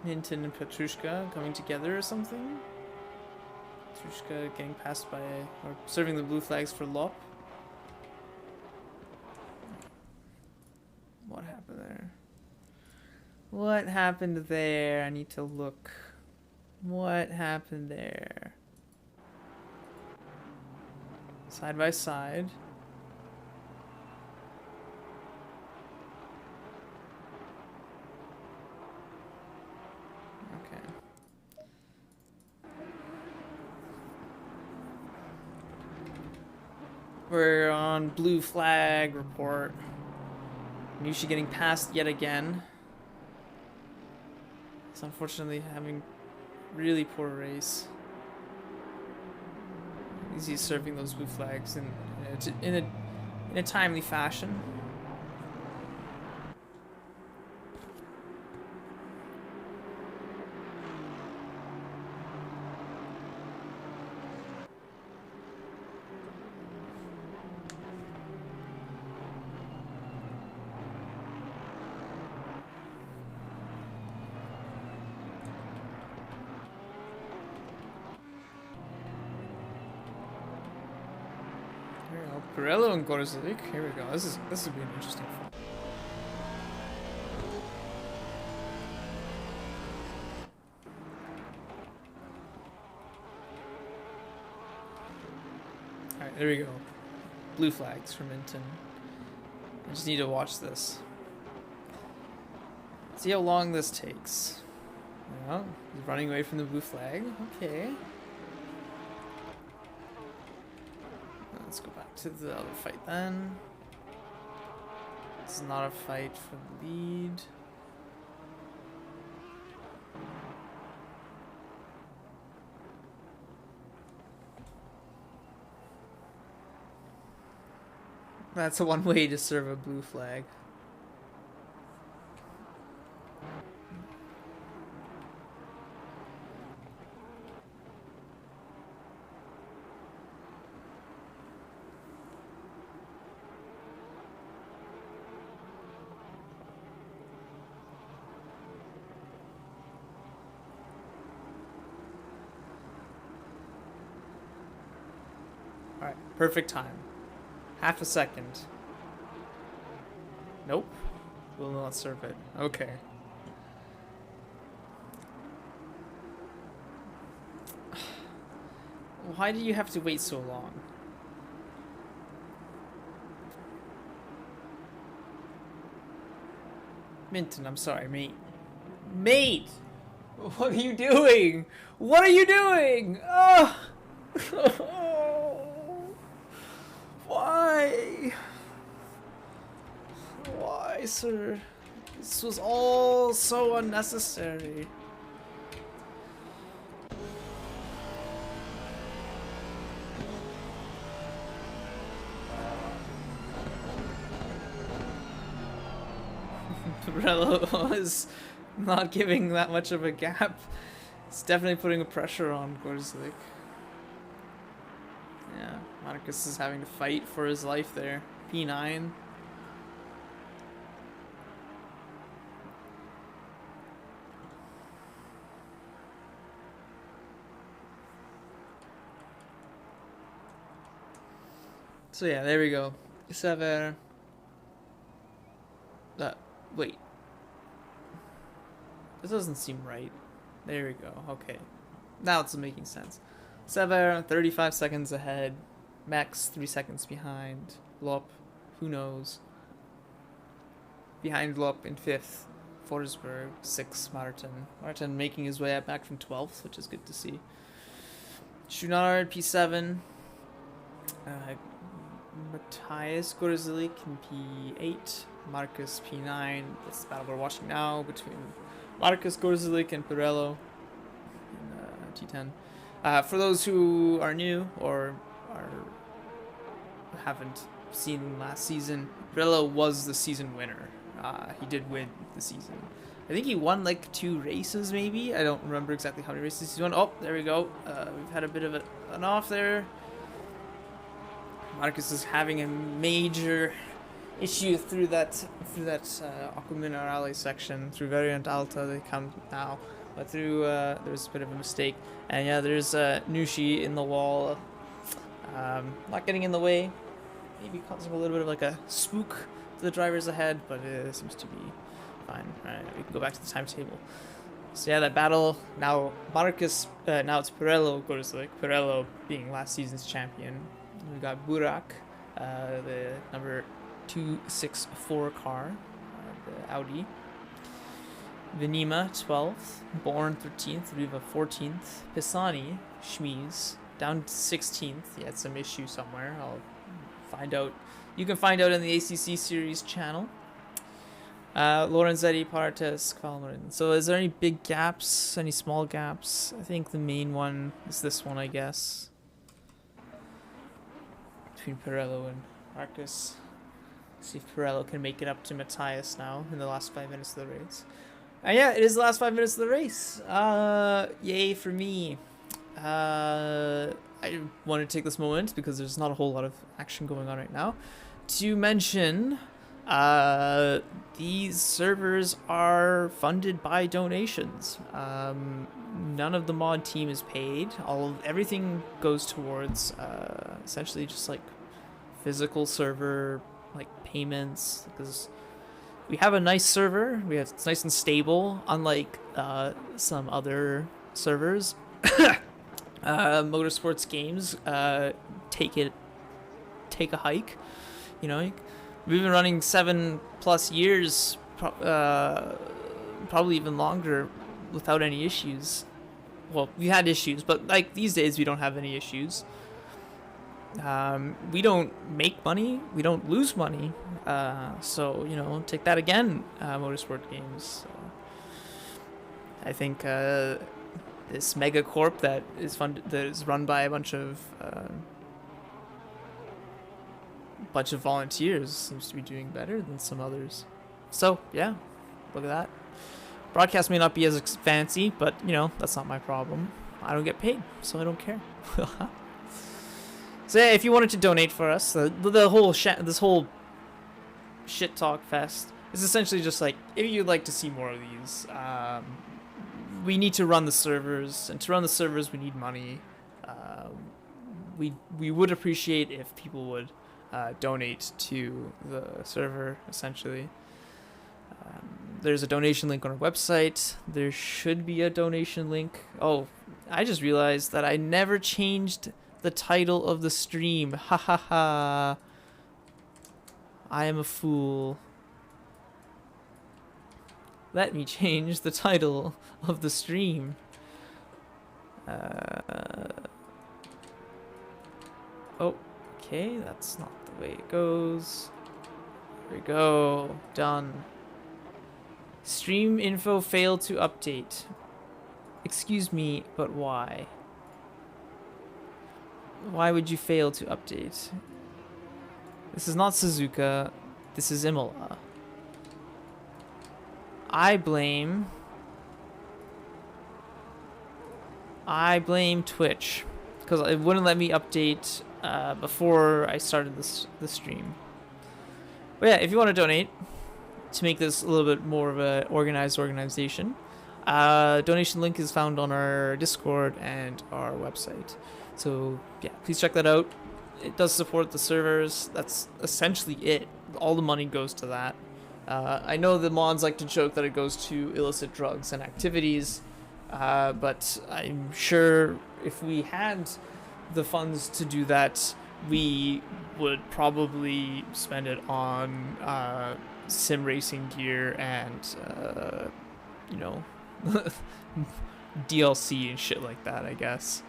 Minton and Petrushka coming together or something? Petrushka getting passed by, or serving the blue flags for Lop. What happened there? What happened there? I need to look. What happened there? Side by side. We're on blue flag report. Nushi getting passed yet again. He's unfortunately having really poor race. He's serving those blue flags in a timely fashion. Pirello and Gorzik. Here we go. This would be an interesting fight. Alright, there we go. Blue flags for Minton. I just need to watch this. See how long this takes. Well, he's running away from the blue flag. Okay. Let's go back to the other fight then. This is not a fight for the lead. That's one way to serve a blue flag. Alright, perfect time. Half a second. Nope. Will not serve it. Okay. Why do you have to wait so long? Minton, I'm sorry, mate. Mate! What are you doing? What are you doing? Oh! Why? Why, sir? This was all so unnecessary. Pirello is not giving that much of a gap. It's definitely putting a pressure on Gorzlik. Yeah, Marcus is having to fight for his life there. P9. So yeah, there we go. Sever. Wait. This doesn't seem right. There we go. Okay. Now it's making sense. Sever, 35 seconds ahead. Max, 3 seconds behind. Lop, who knows. Behind Lop in 5th. Forsberg, 6th, Martin. Martin making his way back from 12th, which is good to see. Schunard, P7. Matthias Gorzlik in P8. Marcus P9. That's the battle we're watching now between Marcus Gorzlik and Pirello in T10. For those who are new or haven't seen last season, Pirello was the season winner. He did win the season. I think he won like 2 races maybe. I don't remember exactly how many races he won. Oh, there we go. We've had a bit of an off there. Marcus is having a major issue through that Aqua Minerale section. Through Variant Alta they come now, but through there's a bit of a mistake, and yeah, there's Nushi in the wall, not getting in the way, maybe causing a little bit of like a spook to the drivers ahead, but it seems to be fine. Alright, we can go back to the timetable. So yeah, that battle now. Marcus now it's Pirello Gorzlik. Pirello being last season's champion. We got Burak, the number 264 car, the Audi. Venima 12th, Born 13th, Riva 14th, Pisani, Schmies down to 16th. He had some issue somewhere. I'll find out. You can find out in the ACC series channel. Lorenzetti, Partes, Kvalmarin. So is there any big gaps, any small gaps? I think the main one is this one, I guess. Between Pirello and Marcus. See if Pirello can make it up to Matthias now in the last 5 minutes of the race. Yeah, it is the last 5 minutes of the race. Yay for me. I want to take this moment because there's not a whole lot of action going on right now to mention these servers are funded by donations. None of the mod team is paid. Everything goes towards essentially just like physical server like payments, because we have a nice server. It's nice and stable, unlike some other servers. Motorsports games take a hike. You know, we've been running 7+ years, probably even longer, without any issues. Well, we had issues, but like these days we don't have any issues. We don't make money, we don't lose money, so you know, take that again, Motorsport games. So I think this mega corp that is run by a bunch of bunch of volunteers seems to be doing better than some others. So, yeah, look at that. Broadcast may not be as fancy, but, you know, that's not my problem. I don't get paid, so I don't care. So, yeah, if you wanted to donate for us, the whole this whole shit talk fest is essentially just like, if you'd like to see more of these, we need to run the servers, and to run the servers, we need money. We would appreciate if people would donate to the server, essentially. There's a donation link on our website. There should be a donation link. Oh, I just realized that I never changed the title of the stream. Ha ha ha. I am a fool. Let me change the title of the stream. Oh, okay, that's not the way it goes. Here we go. Done. Stream info failed to update. Excuse me, but why? Why would you fail to update? This is not Suzuka. This is Imola. I blame Twitch because it wouldn't let me update before I started the stream. But yeah, if you want to donate to make this a little bit more of a organized organization, donation link is found on our Discord and our website. So yeah, please check that out. It does support the servers. That's essentially it. All the money goes to that. I know the mods like to joke that it goes to illicit drugs and activities, but I'm sure if we had the funds to do that, we would probably spend it on sim racing gear and, you know, DLC and shit like that, I guess.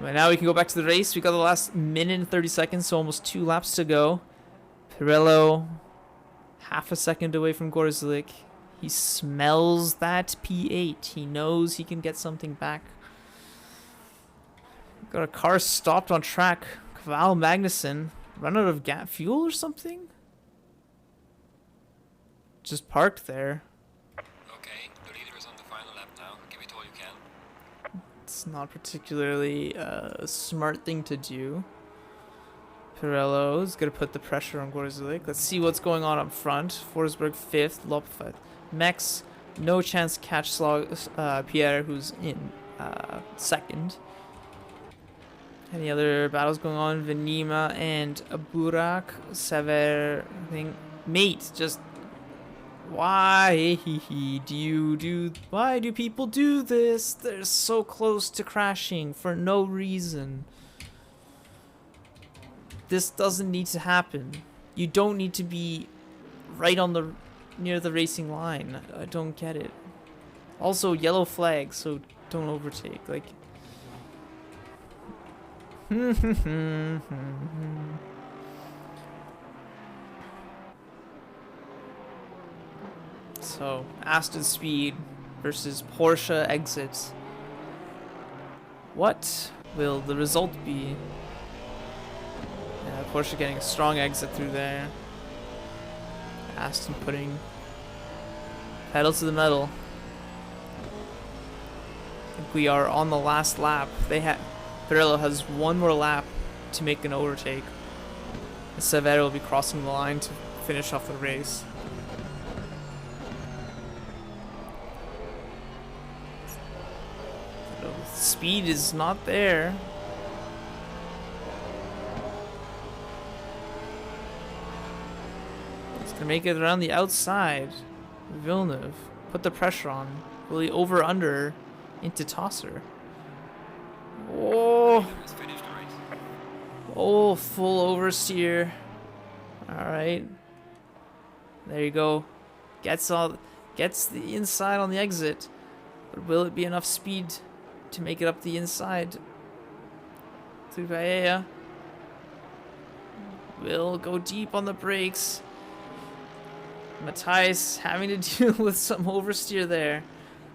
And now we can go back to the race. We got the last minute and 30 seconds, so almost 2 laps to go. Pirello, half a second away from Gorzelik. He smells that P8. He knows he can get something back. Got a car stopped on track. Val Magnussen, run out of fuel or something? Just parked there.
Okay, the leader is on the final lap now. Give it all you can.
It's not particularly a smart thing to do. Pirello's gonna put the pressure on Gorzelik. Let's see what's going on up front. Forsberg 5th, Lopez. Mex, no chance to catch Pierre, who's in 2nd. Any other battles going on? Venima and Burak, Sever, I think. Mate, just why do people do this? They're so close to crashing for no reason. This doesn't need to happen. You don't need to be right on near the racing line. I don't get it. Also, yellow flag, so don't overtake. Like, so Aston Speed versus Porsche exits. What will the result be? Porsche getting a strong exit through there. Aston putting pedal to the metal. I think we are on the last lap. Pirello has one more lap to make an overtake. And Severo will be crossing the line to finish off the race. Speed is not there. Gonna make it around the outside. Villeneuve put the pressure on. Really over under into Tosser. Oh, oh, full oversteer. All right, there you go. Gets the inside on the exit, but will it be enough speed to make it up the inside? Through Baea. Will go deep on the brakes. Matthias having to deal with some oversteer there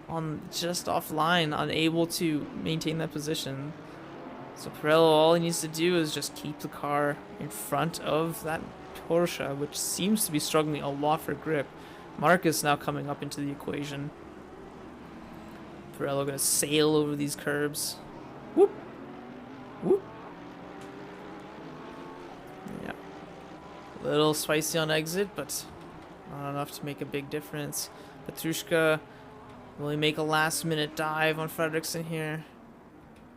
on just offline, unable to maintain that position. So Pirello, all he needs to do is just keep the car in front of that Porsche, which seems to be struggling a lot for grip. Marcus now coming up into the equation. Pirello gonna sail over these curbs. Whoop! Whoop! Yeah. A little spicy on exit, but not enough to make a big difference. Petrushka, will he make a last minute dive on Fredriksson here?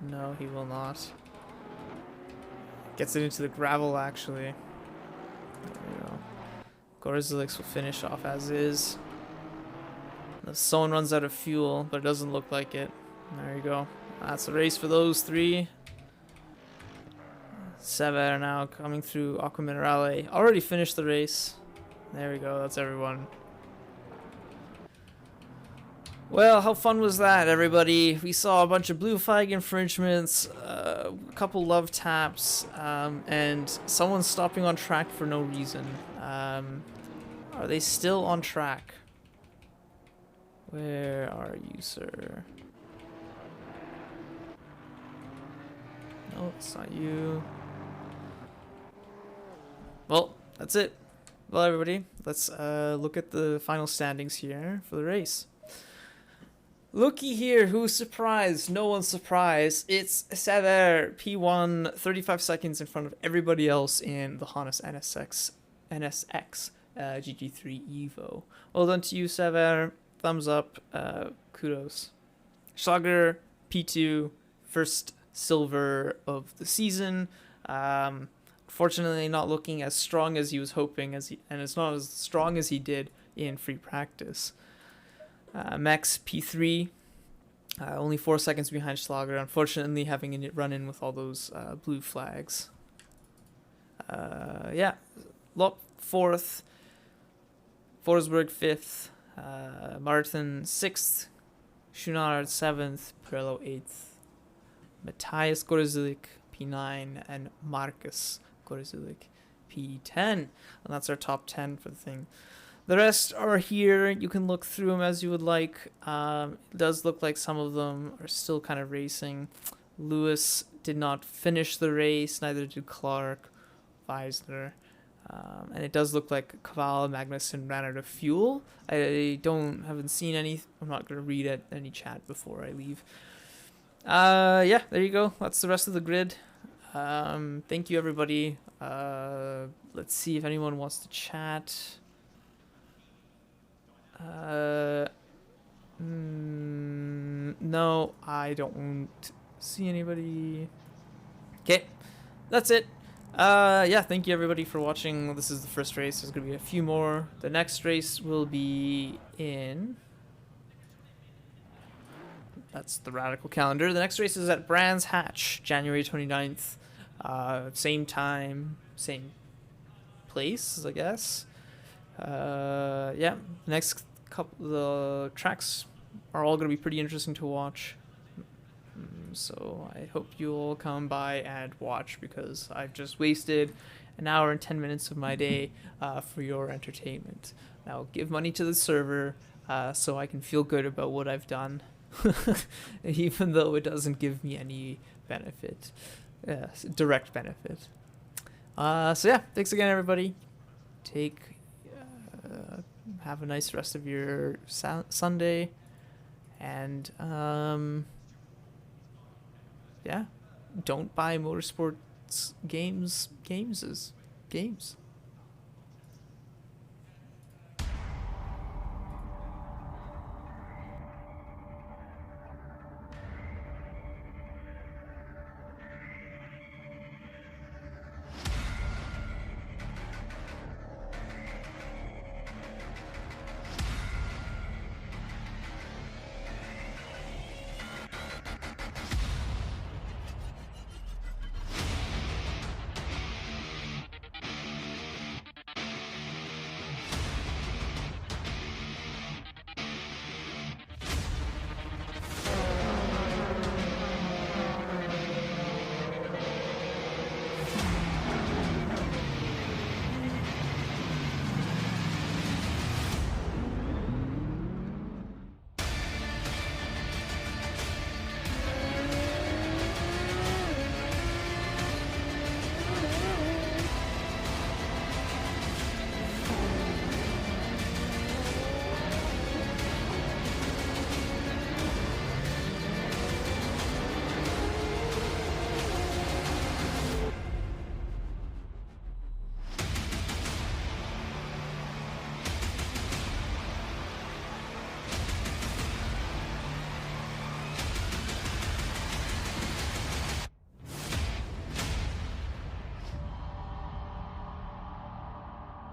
No, he will not. Gets it into the gravel, actually. There we go. Gorzelix will finish off as is. If someone runs out of fuel, but it doesn't look like it. There you go. That's the race for those three. Sever now coming through Aqua Minerale. Already finished the race. There we go. That's everyone. Well, how fun was that, everybody? We saw a bunch of blue flag infringements, a couple love taps, and someone stopping on track for no reason. Are they still on track? Where are you, sir? No, it's not you. Well, that's it. Well, everybody, let's look at the final standings here for the race. Looky here, who's surprised? No one's surprised. It's Sever, P1, 35 seconds in front of everybody else in the Honus NSX GT3 Evo. Well done to you, Sever. Thumbs up. Kudos. Schlager, P2, first silver of the season. Fortunately, not looking as strong as he was hoping, and it's not as strong as he did in free practice. Max P3, only 4 seconds behind Schlager, unfortunately having it run in with all those blue flags. Yeah, Lop 4th, Forsberg 5th, Martin 6th, Schunard 7th, Pirello 8th, Matthias Gorzilik P9, and Marcus Gorzilik P10. And that's our top 10 for the thing. The rest are here. You can look through them as you would like. It does look like some of them are still kind of racing. Lewis did not finish the race, neither did Clark, Weisner. And it does look like Kaval and Magnussen ran out of fuel. I haven't seen any. I'm not going to read any chat before I leave. Yeah, there you go. That's the rest of the grid. Thank you, everybody. Let's see if anyone wants to chat. No, I don't see anybody. Okay, that's it. Yeah, thank you everybody for watching. This is the first race. There's gonna be a few more. The next race will be in... That's the Radical calendar. The next race is at Brands Hatch, January 29th. Same time, same place, I guess. Yeah, next couple, the tracks are all going to be pretty interesting to watch. So I hope you'll come by and watch, because I've just wasted an hour and 10 minutes of my day for your entertainment. Now give money to the server so I can feel good about what I've done, even though it doesn't give me any benefit, direct benefit. So yeah, thanks again, everybody. Have a nice rest of your Sunday, and yeah, don't buy motorsports games.